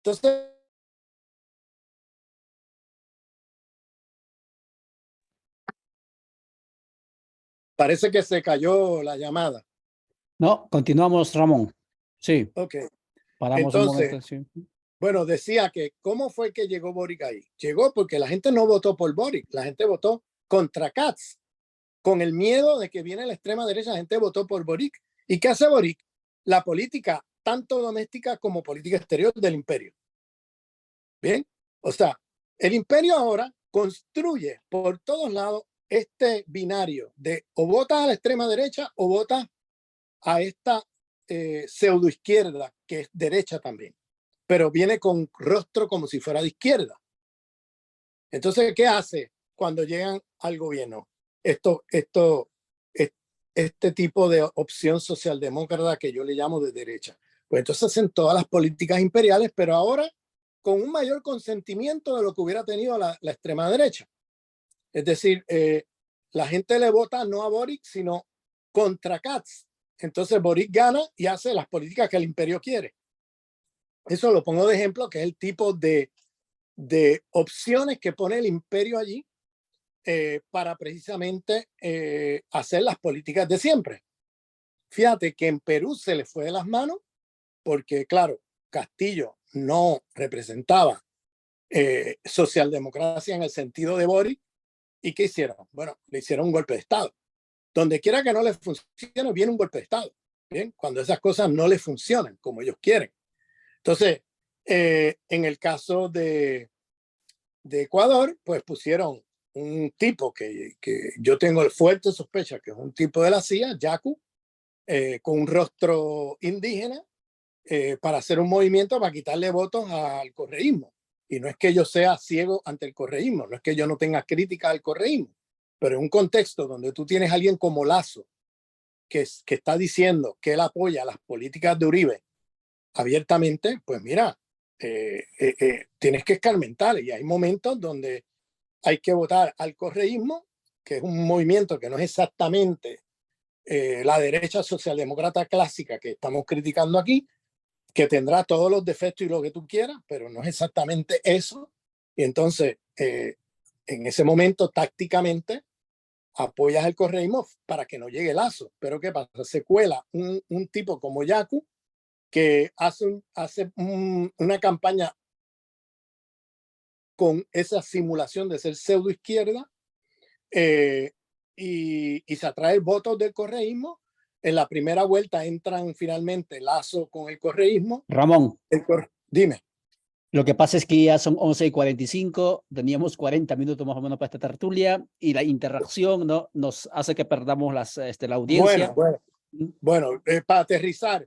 Entonces, parece que se cayó la llamada. No, continuamos, Ramón. Sí, Ok, paramos un entonces, momento. Sí. bueno, decía que ¿cómo fue que llegó Boric ahí? Llegó porque la gente no votó por Boric, la gente votó contra Katz. Con el miedo de que viene la extrema derecha, la gente votó por Boric. ¿Y qué hace Boric? La política, tanto doméstica como política exterior del imperio. Bien, o sea, el imperio ahora construye por todos lados este binario de o votas a la extrema derecha o votas a esta pseudo izquierda que es derecha también, pero viene con rostro como si fuera de izquierda. Entonces, ¿qué hace cuando llegan al gobierno? Este tipo de opción socialdemócrata que yo le llamo de derecha. Pues entonces hacen todas las políticas imperiales, pero ahora con un mayor consentimiento de lo que hubiera tenido la extrema derecha. Es decir, la gente le vota no a Boric, sino contra Katz. Entonces Boric gana y hace las políticas que el imperio quiere. Eso lo pongo de ejemplo, que es el tipo de opciones que pone el imperio allí para precisamente hacer las políticas de siempre. Fíjate que en Perú se le fue de las manos porque, claro, Castillo no representaba socialdemocracia en el sentido de Boric. ¿Y qué hicieron? Bueno, le hicieron un golpe de Estado. Donde quiera que no les funcione, viene un golpe de Estado. Bien, cuando esas cosas no les funcionan como ellos quieren. Entonces, en el caso de Ecuador, pues pusieron un tipo que yo tengo fuerte sospecha que es un tipo de la CIA, Yacu, con un rostro indígena, para hacer un movimiento para quitarle votos al correísmo. Y no es que yo sea ciego ante el correísmo, no es que yo no tenga crítica al correísmo, pero en un contexto donde tú tienes a alguien como Lazo, que está diciendo que él apoya las políticas de Uribe abiertamente, pues mira, tienes que escarmentar. Y hay momentos donde hay que votar al correísmo, que es un movimiento que no es exactamente la derecha socialdemócrata clásica que estamos criticando aquí, que tendrá todos los defectos y lo que tú quieras, pero no es exactamente eso. Y entonces, en ese momento, tácticamente, apoyas el correísmo para que no llegue Lasso. Pero ¿qué pasa? Se cuela un tipo como Yaku que hace una campaña con esa simulación de ser pseudo izquierda y se atrae votos del correísmo. En la primera vuelta entran finalmente Lasso con el correísmo. Ramón, Dime. lo que pasa es que ya son 11:45, teníamos 40 minutos más o menos para esta tertulia y la interacción, ¿no?, nos hace que perdamos la audiencia. Bueno, para aterrizar,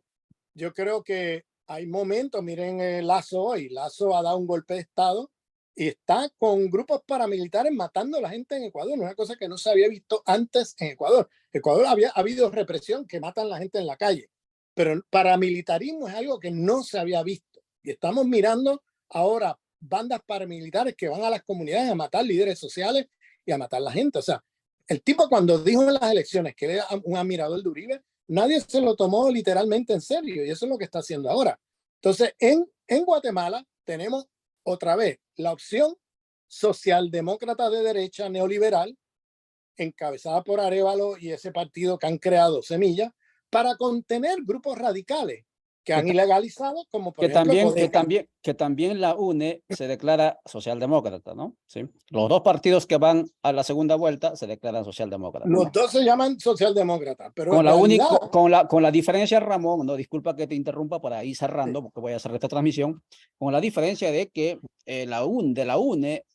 yo creo que hay momentos, miren Lasso hoy, Lasso ha dado un golpe de Estado y está con grupos paramilitares matando a la gente en Ecuador, una cosa que no se había visto antes en Ecuador. Ecuador ha habido represión, que matan a la gente en la calle, pero el paramilitarismo es algo que no se había visto. Y estamos mirando ahora bandas paramilitares que van a las comunidades a matar líderes sociales y a matar a la gente. O sea, el tipo cuando dijo en las elecciones que era un admirador de Uribe, nadie se lo tomó literalmente en serio y eso es lo que está haciendo ahora. Entonces, en Guatemala tenemos otra vez la opción socialdemócrata de derecha neoliberal, encabezada por Arévalo y ese partido que han creado Semilla, para contener grupos radicales que han ilegalizado, como por ejemplo que también la UNE se declara socialdemócrata, ¿no? Sí. Los dos partidos que van a la segunda vuelta se declaran socialdemócratas. Los dos se llaman socialdemócratas, pero con en la realidad... con la diferencia, Ramón, no, disculpa que te interrumpa por ahí cerrando, porque voy a hacer esta transmisión, con la diferencia de que de la UNE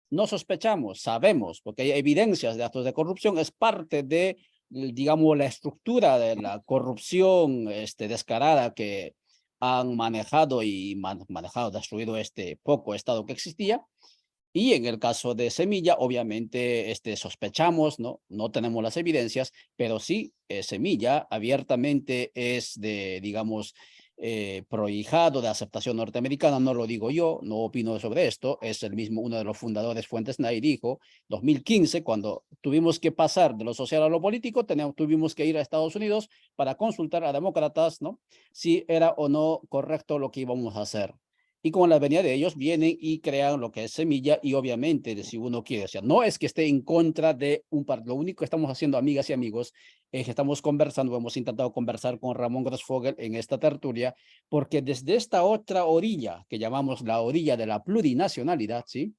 no sospechamos, sabemos, porque hay evidencias de actos de corrupción, es parte de, digamos, la estructura de la corrupción descarada que han manejado y destruido este poco Estado que existía. Y en el caso de Semilla, obviamente sospechamos, no tenemos las evidencias, pero sí, Semilla abiertamente es de, digamos, prohijado de aceptación norteamericana. No lo digo yo, no opino sobre esto, es el mismo, uno de los fundadores, Fuentes Nay, dijo, 2015, cuando tuvimos que pasar de lo social a lo político, tuvimos que ir a Estados Unidos para consultar a demócratas, ¿no?, si era o no correcto lo que íbamos a hacer. Y con la venida de ellos vienen y crean lo que es Semilla y obviamente, si uno quiere, o sea, no es que esté en contra de un partido, lo único que estamos haciendo, amigas y amigos, es que estamos conversando, hemos intentado conversar con Ramón Grossfogel en esta tertulia, porque desde esta otra orilla, que llamamos la orilla de la plurinacionalidad, ¿sí?,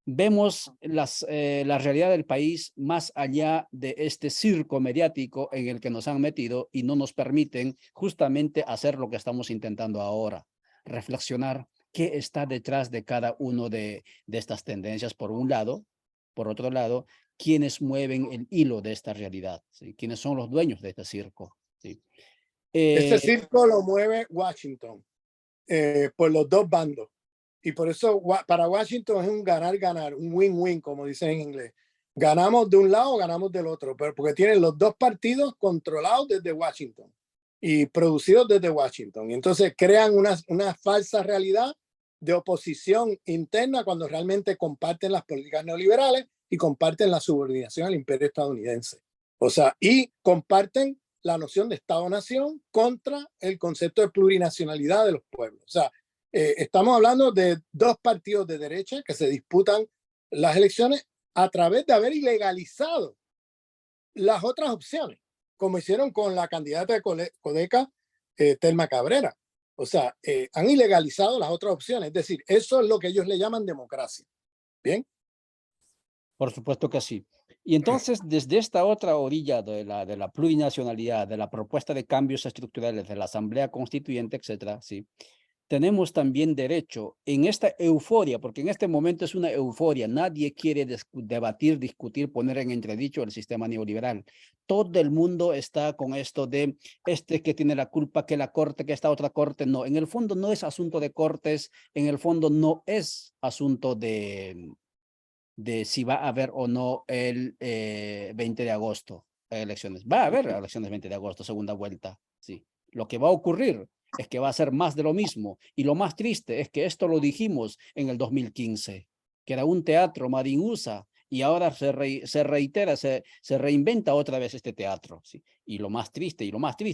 vemos la realidad del país más allá de este circo mediático en el que nos han metido y no nos permiten justamente hacer lo que estamos intentando ahora. Reflexionar qué está detrás de cada uno de estas tendencias, por un lado. Por otro lado, quiénes mueven el hilo de esta realidad, ¿sí?, quiénes son los dueños de este circo, ¿sí? Ese circo lo mueve Washington por los dos bandos. Y por eso para Washington es un ganar-ganar, un win-win, como dicen en inglés. Ganamos de un lado, ganamos del otro, pero porque tienen los dos partidos controlados desde Washington y producidos desde Washington. Y entonces crean una falsa realidad de oposición interna cuando realmente comparten las políticas neoliberales y comparten la subordinación al imperio estadounidense. O sea, y comparten la noción de Estado-nación contra el concepto de plurinacionalidad de los pueblos. O sea, estamos hablando de dos partidos de derecha que se disputan las elecciones a través de haber ilegalizado las otras opciones, como hicieron con la candidata de Codeca, Telma Cabrera. O sea, han ilegalizado las otras opciones. Es decir, eso es lo que ellos le llaman democracia. ¿Bien? Por supuesto que sí. Y entonces, desde esta otra orilla de la plurinacionalidad, de la propuesta de cambios estructurales de la Asamblea Constituyente, etcétera, sí, tenemos también derecho en esta euforia, porque en este momento es una euforia, nadie quiere debatir, discutir, poner en entredicho el sistema neoliberal. Todo el mundo está con esto de que tiene la culpa, que la corte, que esta otra corte. No, en el fondo no es asunto de cortes, en el fondo no es asunto de si va a haber o no el 20 de agosto elecciones. Va a haber elecciones 20 de agosto, segunda vuelta, sí. Lo que va a ocurrir es que va a ser más de lo mismo. Y lo más triste es que esto lo dijimos en el 2015, que era un teatro Madin USA, Y ahora se reitera, se reinventa otra vez este teatro, ¿sí? Y lo más triste,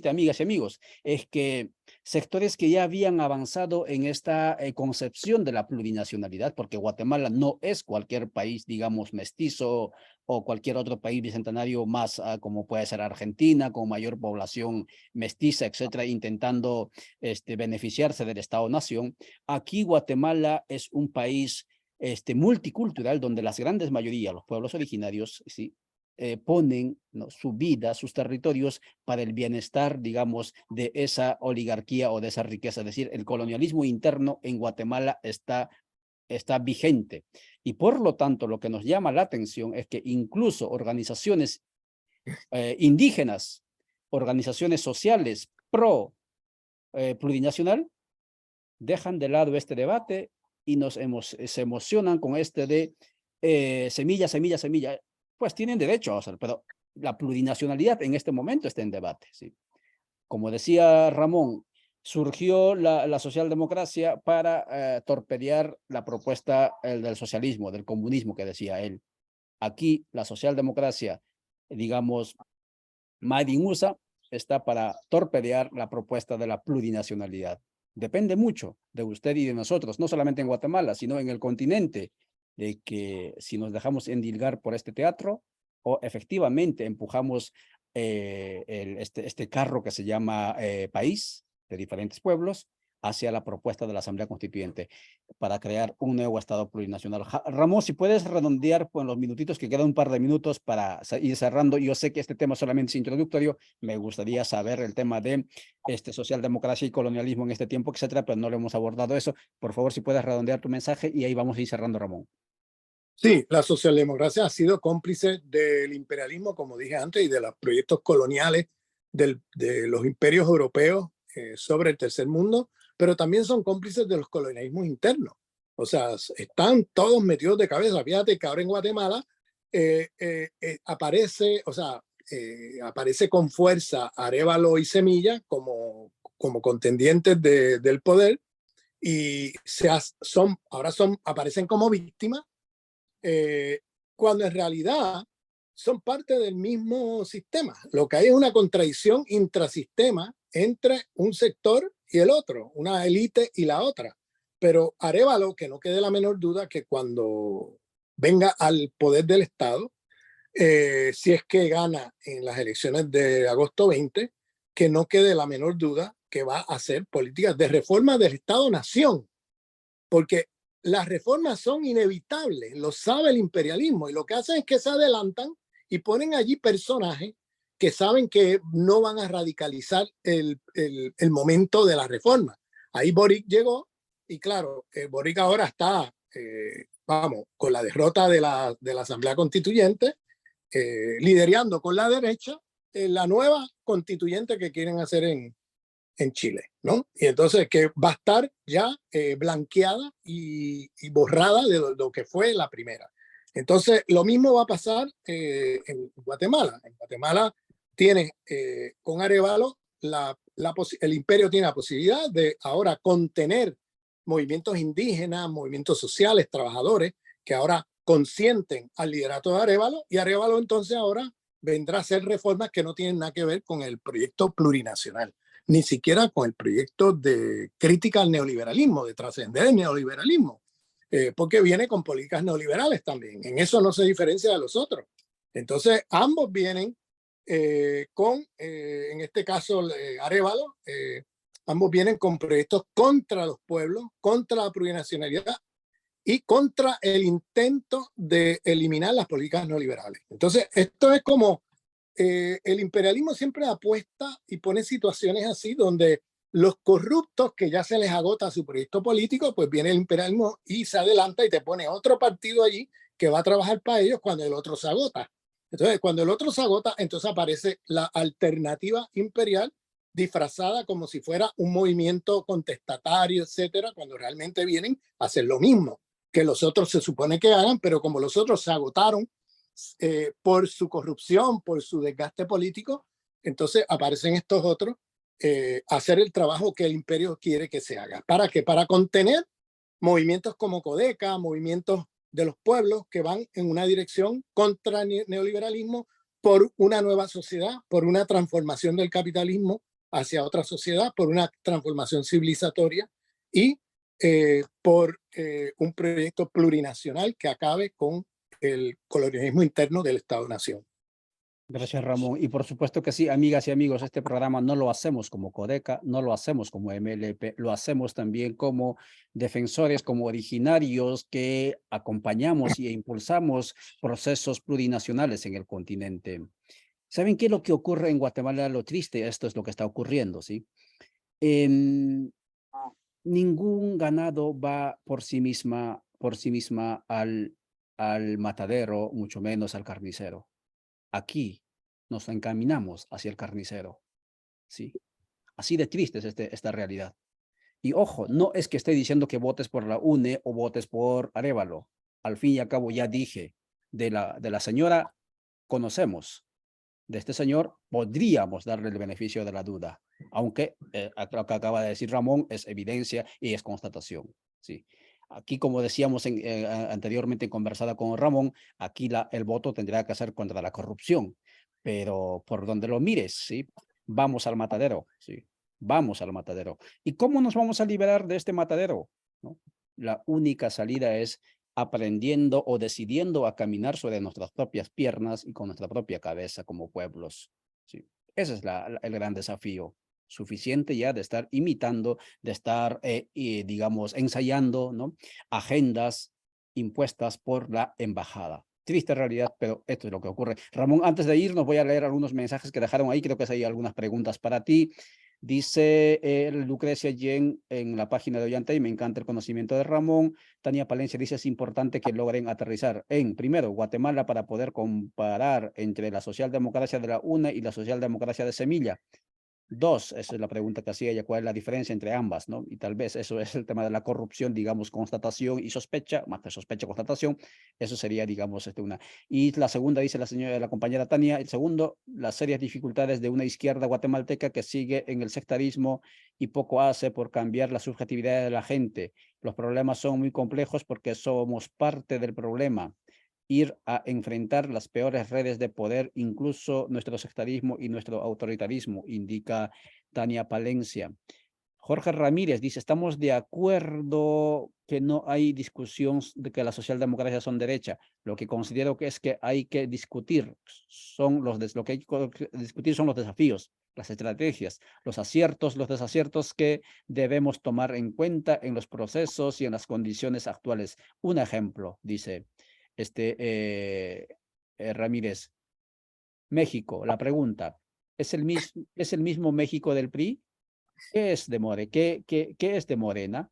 amigas y amigos, es que sectores que ya habían avanzado en esta concepción de la plurinacionalidad, porque Guatemala no es cualquier país, digamos, mestizo o cualquier otro país bicentenario más, como puede ser Argentina, con mayor población mestiza, etcétera, intentando beneficiarse del Estado-nación. Aquí Guatemala es un país multicultural, donde las grandes mayorías, los pueblos originarios, ¿sí? Ponen, ¿no?, su vida, sus territorios para el bienestar, digamos, de esa oligarquía o de esa riqueza. Es decir, el colonialismo interno en Guatemala está vigente. Y por lo tanto, lo que nos llama la atención es que incluso organizaciones indígenas, organizaciones sociales pro plurinacional, dejan de lado este debate y se emocionan con este de semilla, semilla, semilla. Pues tienen derecho a hacer, pero la plurinacionalidad en este momento está en debate, ¿sí? Como decía Ramón, surgió la socialdemocracia para torpedear la propuesta del socialismo, del comunismo que decía él. Aquí la socialdemocracia, digamos, Made in USA, está para torpedear la propuesta de la plurinacionalidad. Depende mucho de usted y de nosotros, no solamente en Guatemala, sino en el continente, de que si nos dejamos endilgar por este teatro o efectivamente empujamos este carro que se llama país de diferentes pueblos hacia la propuesta de la Asamblea Constituyente para crear un nuevo Estado plurinacional. Ramón, si puedes redondear pues, en los minutitos que quedan, un par de minutos para ir cerrando. Yo sé que este tema solamente es introductorio, me gustaría saber el tema de socialdemocracia y colonialismo en este tiempo, etcétera, pero no lo hemos abordado eso. Por favor, si puedes redondear tu mensaje y ahí vamos a ir cerrando, Ramón. Sí, la socialdemocracia ha sido cómplice del imperialismo, como dije antes, y de los proyectos coloniales de los imperios europeos sobre el tercer mundo, pero también son cómplices de los colonialismos internos. O sea, están todos metidos de cabeza. Fíjate que ahora en Guatemala aparece, o sea, aparece con fuerza Arévalo y Semilla como contendientes del poder y aparecen como víctimas, cuando en realidad son parte del mismo sistema. Lo que hay es una contradicción intrasistema entre un sector y el otro, una élite y la otra. Pero Arévalo, que no quede la menor duda que cuando venga al poder del Estado, si es que gana en las elecciones de agosto 20, que no quede la menor duda que va a hacer políticas de reforma del Estado-Nación, porque las reformas son inevitables, lo sabe el imperialismo, y lo que hacen es que se adelantan y ponen allí personajes que saben que no van a radicalizar el momento de la reforma. Ahí Boric llegó y claro, Boric ahora está, vamos, con la derrota de la Asamblea Constituyente, liderando con la derecha la nueva constituyente que quieren hacer en Chile, ¿no? Y entonces que va a estar ya blanqueada y borrada de lo que fue la primera. Entonces, lo mismo va a pasar en Guatemala. En Guatemala tiene con Arévalo, el imperio tiene la posibilidad de ahora contener movimientos indígenas, movimientos sociales, trabajadores, que ahora consienten al liderato de Arévalo, y Arévalo entonces ahora vendrá a hacer reformas que no tienen nada que ver con el proyecto plurinacional, ni siquiera con el proyecto de crítica al neoliberalismo, de trascender el neoliberalismo, porque viene con políticas neoliberales también. En eso no se diferencia de los otros. Entonces, ambos vienen en este caso, Arévalo, ambos vienen con proyectos contra los pueblos, contra la plurinacionalidad y contra el intento de eliminar las políticas neoliberales. Entonces, esto es como el imperialismo siempre apuesta y pone situaciones así donde los corruptos, que ya se les agota su proyecto político, pues viene el imperialismo y se adelanta y te pone otro partido allí que va a trabajar para ellos cuando el otro se agota. Entonces, cuando el otro se agota, entonces aparece la alternativa imperial disfrazada como si fuera un movimiento contestatario, etcétera, cuando realmente vienen a hacer lo mismo que los otros se supone que hagan, pero como los otros se agotaron por su corrupción, por su desgaste político, entonces aparecen estos otros a hacer el trabajo que el imperio quiere que se haga. ¿Para qué? Para contener movimientos como Codeca, movimientos de los pueblos que van en una dirección contra neoliberalismo por una nueva sociedad, por una transformación del capitalismo hacia otra sociedad, por una transformación civilizatoria y por un proyecto plurinacional que acabe con el colonialismo interno del Estado-Nación. Gracias, Ramón. Y por supuesto que sí, amigas y amigos, este programa no lo hacemos como Codeca, no lo hacemos como MLP, lo hacemos también como defensores, como originarios que acompañamos e impulsamos procesos plurinacionales en el continente. ¿Saben qué es lo que ocurre en Guatemala? Lo triste, esto es lo que está ocurriendo, ¿sí? Ningún ganado va por sí misma al matadero, mucho menos al carnicero. Aquí nos encaminamos hacia el carnicero, ¿sí? Así de triste es esta realidad. Y ojo, no es que esté diciendo que votes por la UNE o votes por Arévalo. Al fin y al cabo ya dije, de la señora conocemos, de este señor podríamos darle el beneficio de la duda, aunque lo que acaba de decir Ramón es evidencia y es constatación, ¿sí? Aquí, como decíamos anteriormente conversada con Ramón, aquí el voto tendrá que ser contra la corrupción, pero por donde lo mires, ¿sí? Vamos al matadero, ¿sí? Vamos al matadero. ¿Y cómo nos vamos a liberar de este matadero? ¿No? La única salida es aprendiendo o decidiendo a caminar sobre nuestras propias piernas y con nuestra propia cabeza como pueblos, ¿sí? Ese es el gran desafío. Suficiente ya de estar imitando, de estar, digamos, ensayando, ¿no? Agendas impuestas por la embajada. Triste realidad, pero esto es lo que ocurre. Ramón, antes de irnos voy a leer algunos mensajes que dejaron ahí. Creo que hay algunas preguntas para ti. Dice Lucrecia Yen en la página de Ollantay, me encanta el conocimiento de Ramón. Tania Palencia dice, es importante que logren aterrizar en, primero, Guatemala para poder comparar entre la socialdemocracia de la UNE y la socialdemocracia de Semilla. Dos, esa es la pregunta que hacía ella, ¿cuál es la diferencia entre ambas? ¿No? Y tal vez eso es el tema de la corrupción, digamos, constatación y sospecha, más que sospecha, constatación, eso sería, digamos, una. Y la segunda, dice la compañera Tania, el segundo, las serias dificultades de una izquierda guatemalteca que sigue en el sectarismo y poco hace por cambiar la subjetividad de la gente. Los problemas son muy complejos porque somos parte del problema. Ir a enfrentar las peores redes de poder, incluso nuestro sectarismo y nuestro autoritarismo, indica Tania Palencia. Jorge Ramírez dice, estamos de acuerdo que no hay discusión de que la socialdemocracia son derecha. Lo que considero que es que hay que discutir, lo que hay que discutir son los desafíos, las estrategias, los aciertos, los desaciertos que debemos tomar en cuenta en los procesos y en las condiciones actuales. Un ejemplo, dice Ramírez. México, la pregunta, ¿es el mismo México del PRI? ¿Qué es de qué es de Morena?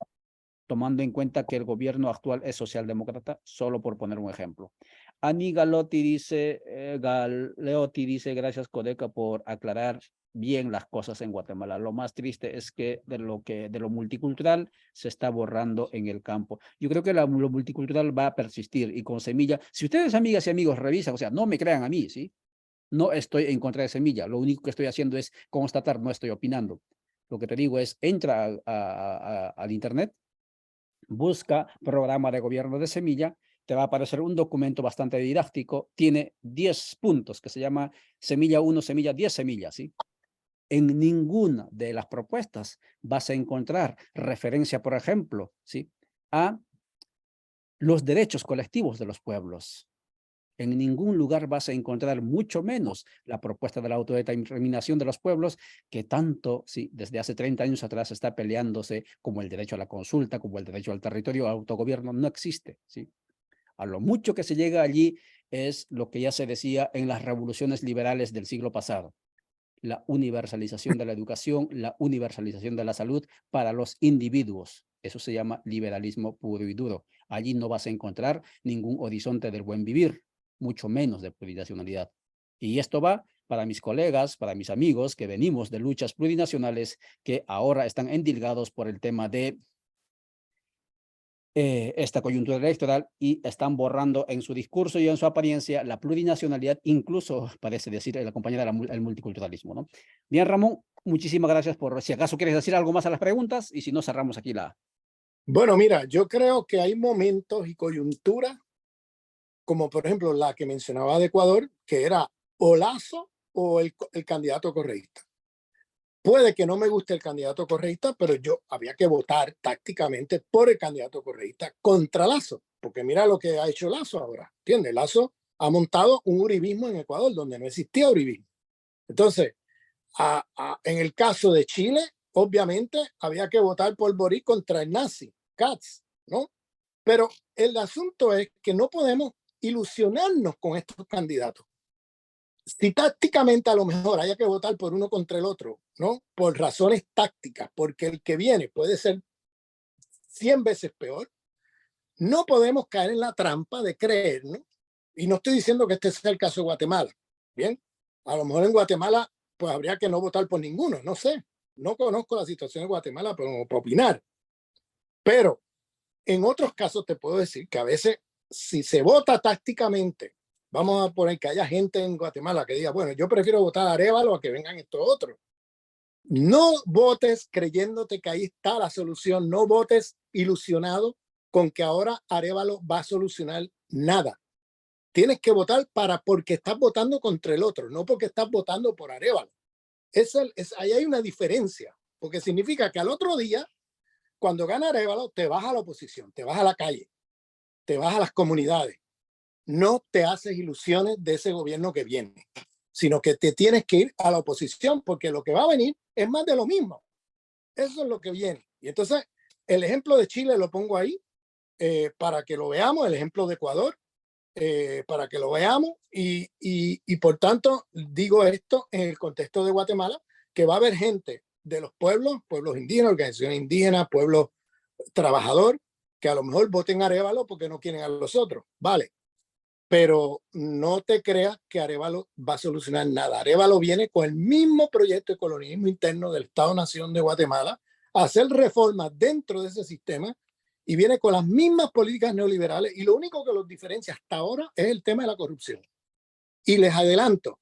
Tomando en cuenta que el gobierno actual es socialdemócrata, solo por poner un ejemplo. Ani Galeotti dice, gracias Codeca por aclarar bien las cosas en Guatemala. Lo más triste es que de lo multicultural se está borrando en el campo. Yo creo que lo multicultural va a persistir y con Semilla, si ustedes amigas y amigos revisan, o sea, no me crean a mí, ¿sí? No estoy en contra de Semilla, lo único que estoy haciendo es constatar, no estoy opinando. Lo que te digo es, entra al internet, busca programa de gobierno de Semilla, te va a aparecer un documento bastante didáctico, tiene 10 puntos que se llama Semilla 1, Semilla 10 semillas, ¿sí? En ninguna de las propuestas vas a encontrar referencia, por ejemplo, ¿sí?, a los derechos colectivos de los pueblos. En ningún lugar vas a encontrar, mucho menos la propuesta de la autodeterminación de los pueblos, que tanto, sí, desde hace 30 años atrás está peleándose, como el derecho a la consulta, como el derecho al territorio, al autogobierno, no existe, ¿sí? A lo mucho que se llega allí es lo que ya se decía en las revoluciones liberales del siglo pasado: la universalización de la educación, la universalización de la salud para los individuos. Eso se llama liberalismo puro y duro. Allí no vas a encontrar ningún horizonte del buen vivir, mucho menos de plurinacionalidad. Y esto va para mis colegas, para mis amigos que venimos de luchas plurinacionales, que ahora están endilgados por el tema de esta coyuntura electoral y están borrando en su discurso y en su apariencia la plurinacionalidad, incluso parece decir la compañera del multiculturalismo, ¿no? Bien, Ramón, muchísimas gracias por, si acaso quieres decir algo más a las preguntas, y si no, cerramos aquí la... Bueno, mira, yo creo que hay momentos y coyunturas como por ejemplo la que mencionaba de Ecuador, que era o Lasso o el candidato correísta. Puede que no me guste el candidato correísta, pero yo había que votar tácticamente por el candidato correísta contra Lasso, porque mira lo que ha hecho Lasso ahora, ¿entiendes? Lasso ha montado un uribismo en Ecuador donde no existía uribismo. Entonces, en el caso de Chile, obviamente había que votar por Boric contra el nazi, Katz, ¿no? Pero el asunto es que no podemos ilusionarnos con estos candidatos. Si tácticamente a lo mejor haya que votar por uno contra el otro, ¿no? Por razones tácticas, porque el que viene puede ser 100 veces peor, no podemos caer en la trampa de creer, ¿no? Y no estoy diciendo que este sea el caso de Guatemala, ¿bien? A lo mejor en Guatemala pues habría que no votar por ninguno, no sé. No conozco la situación de Guatemala para opinar. Pero en otros casos te puedo decir que a veces si se vota tácticamente, vamos a poner que haya gente en Guatemala que diga, bueno, yo prefiero votar a Arévalo a que vengan estos otros. No votes creyéndote que ahí está la solución, no votes ilusionado con que ahora Arévalo va a solucionar nada. Tienes que votar porque estás votando contra el otro, no porque estás votando por Arévalo. Ahí hay una diferencia, porque significa que al otro día, cuando gana Arévalo, te vas a la oposición, te vas a la calle, te vas a las comunidades. No te haces ilusiones de ese gobierno que viene, sino que te tienes que ir a la oposición, porque lo que va a venir es más de lo mismo. Eso es lo que viene. Y entonces, el ejemplo de Chile lo pongo ahí para que lo veamos, el ejemplo de Ecuador, para que lo veamos. Y por tanto, digo esto en el contexto de Guatemala, que va a haber gente de los pueblos indígenas, organizaciones indígenas, pueblos trabajador, que a lo mejor voten a Arévalo porque no quieren a los otros. Vale. Pero no te creas que Arévalo va a solucionar nada. Arévalo viene con el mismo proyecto de colonialismo interno del Estado-Nación de Guatemala, a hacer reformas dentro de ese sistema y viene con las mismas políticas neoliberales y lo único que los diferencia hasta ahora es el tema de la corrupción. Y les adelanto,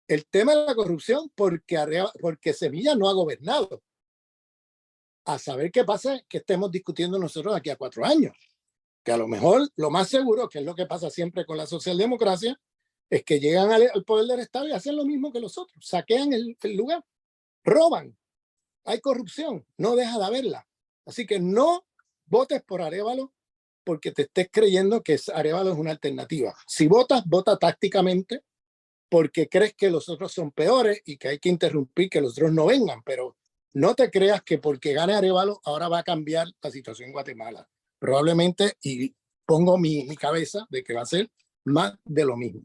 el tema de la corrupción porque Semilla no ha gobernado. A saber qué pasa que estemos discutiendo nosotros aquí a 4 años. Que a lo mejor lo más seguro, que es lo que pasa siempre con la socialdemocracia, es que llegan al poder del Estado y hacen lo mismo que los otros, saquean el lugar, roban, hay corrupción, no deja de haberla. Así que no votes por Arévalo porque te estés creyendo que Arévalo es una alternativa. Si votas, vota tácticamente porque crees que los otros son peores y que hay que interrumpir que los otros no vengan, pero no te creas que porque gane Arévalo ahora va a cambiar la situación en Guatemala. Probablemente, y pongo mi cabeza de que va a ser más de lo mismo.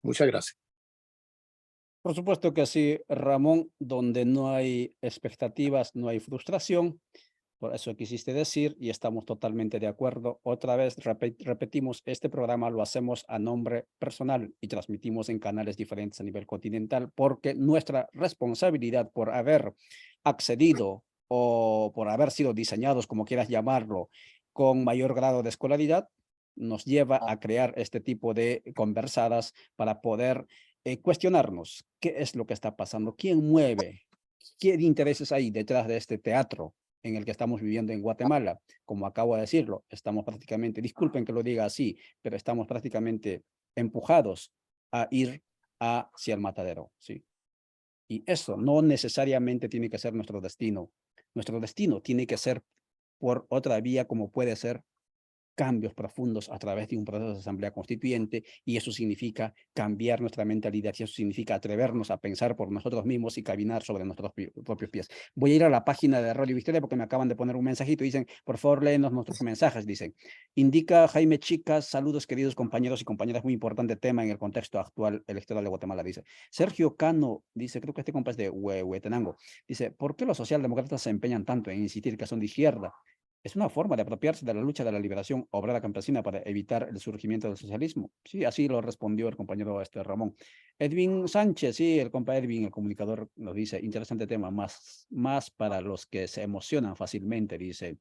Muchas gracias. Por supuesto que sí, Ramón, donde no hay expectativas, no hay frustración. Por eso quisiste decir y estamos totalmente de acuerdo. Otra vez repetimos, este programa lo hacemos a nombre personal y transmitimos en canales diferentes a nivel continental porque nuestra responsabilidad por haber accedido o por haber sido diseñados, como quieras llamarlo, con mayor grado de escolaridad, nos lleva a crear este tipo de conversadas para poder cuestionarnos qué es lo que está pasando, quién mueve, qué intereses hay detrás de este teatro en el que estamos viviendo en Guatemala. Como acabo de decirlo, estamos prácticamente, disculpen que lo diga así, pero estamos prácticamente empujados a ir hacia el matadero, ¿sí? Y eso no necesariamente tiene que ser nuestro destino. Nuestro destino tiene que ser por otra vía, como puede ser cambios profundos a través de un proceso de asamblea constituyente, y eso significa cambiar nuestra mentalidad, y eso significa atrevernos a pensar por nosotros mismos y caminar sobre nuestros propios pies. Voy a ir a la página de Radio Victoria porque me acaban de poner un mensajito, dicen, por favor, léenos nuestros mensajes, dicen. Indica Jaime Chicas, saludos queridos compañeros y compañeras, muy importante tema en el contexto actual electoral de Guatemala, dice. Sergio Cano, dice, creo que este compa es de Huehuetenango, dice, ¿por qué los socialdemócratas se empeñan tanto en insistir que son de izquierda? Es una forma de apropiarse de la lucha de la liberación obrera campesina para evitar el surgimiento del socialismo. Sí, así lo respondió el compañero Ramón. Edwin Sánchez, sí, el compa Edwin, el comunicador, nos dice, interesante tema, más para los que se emocionan fácilmente, dice.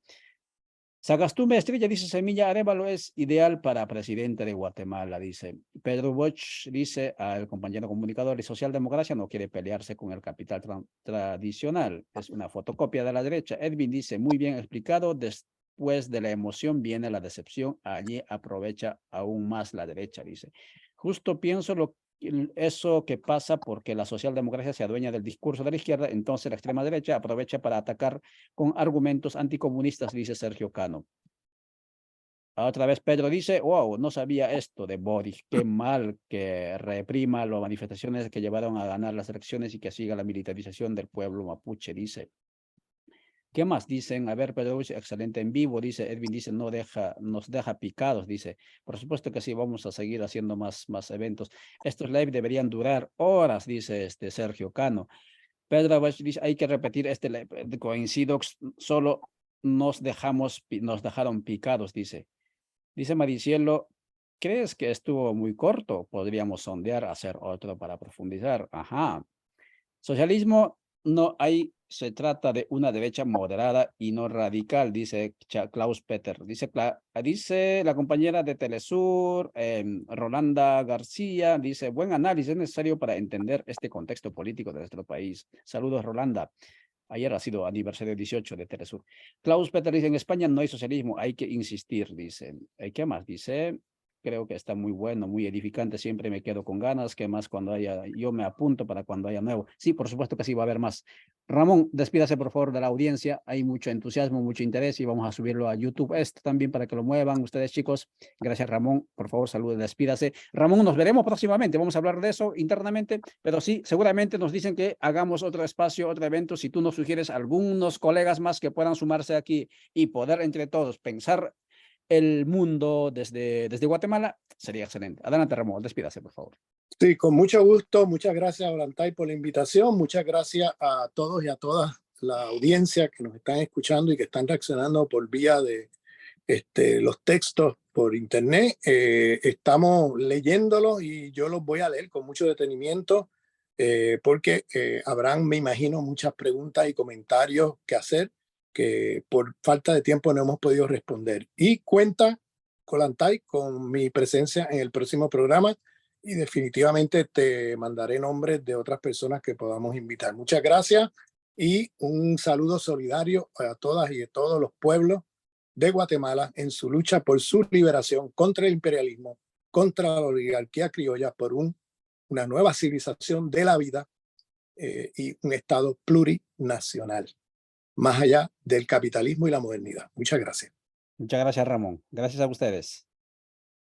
Sagastume Estrella dice, Semilla Arévalo es ideal para presidente de Guatemala, dice. Pedro Boch dice al compañero comunicador, y socialdemocracia no quiere pelearse con el capital tradicional, es una fotocopia de la derecha. Edwin dice, muy bien explicado, después de la emoción viene la decepción, allí aprovecha aún más la derecha, dice. Justo pienso eso que pasa porque la socialdemocracia se adueña del discurso de la izquierda, entonces la extrema derecha aprovecha para atacar con argumentos anticomunistas, dice Sergio Cano. Otra vez Pedro dice, wow, no sabía esto de Boric, qué mal que reprima las manifestaciones que llevaron a ganar las elecciones y que siga la militarización del pueblo mapuche, dice. ¿Qué más dicen? A ver, Pedro, excelente en vivo, dice Edwin, dice, nos deja picados, dice. Por supuesto que sí, vamos a seguir haciendo más eventos. Estos live deberían durar horas, dice Sergio Cano. Pedro dice, hay que repetir este live. Coincido, solo nos dejaron picados, dice. Dice Maricielo, ¿crees que estuvo muy corto? Podríamos sondear, hacer otro para profundizar. Ajá. Socialismo no hay, se trata de una derecha moderada y no radical, dice Klaus Peter. Dice la compañera de Telesur, Rolanda García, dice, buen análisis es necesario para entender este contexto político de nuestro país. Saludos, Rolanda. Ayer ha sido aniversario 18 de Telesur. Klaus Peter dice, en España no hay socialismo, hay que insistir, dice. ¿Qué más? Dice, creo que está muy bueno, muy edificante, siempre me quedo con ganas, que más cuando haya, yo me apunto para cuando haya nuevo. Sí, por supuesto que sí, va a haber más. Ramón, despídase por favor de la audiencia, hay mucho entusiasmo, mucho interés y vamos a subirlo a YouTube esto también para que lo muevan ustedes, chicos. Gracias, Ramón, por favor, saludos, despídase. Ramón, nos veremos próximamente, vamos a hablar de eso internamente, pero sí, seguramente nos dicen que hagamos otro espacio, otro evento, si tú nos sugieres algunos colegas más que puedan sumarse aquí y poder entre todos pensar el mundo desde Guatemala, sería excelente. Adelante, Ramón, despídase, por favor. Sí, con mucho gusto. Muchas gracias, Ollantay, por la invitación. Muchas gracias a todos y a todas la audiencia que nos están escuchando y que están reaccionando por vía de los textos por internet. Estamos leyéndolos y yo los voy a leer con mucho detenimiento porque habrán, me imagino, muchas preguntas y comentarios que hacer que por falta de tiempo no hemos podido responder. Y cuenta, Ollantay, con mi presencia en el próximo programa y definitivamente te mandaré nombres de otras personas que podamos invitar. Muchas gracias y un saludo solidario a todas y a todos los pueblos de Guatemala en su lucha por su liberación contra el imperialismo, contra la oligarquía criolla, por una nueva civilización de la vida y un Estado plurinacional, más allá del capitalismo y la modernidad. Muchas gracias. Muchas gracias, Ramón. Gracias a ustedes.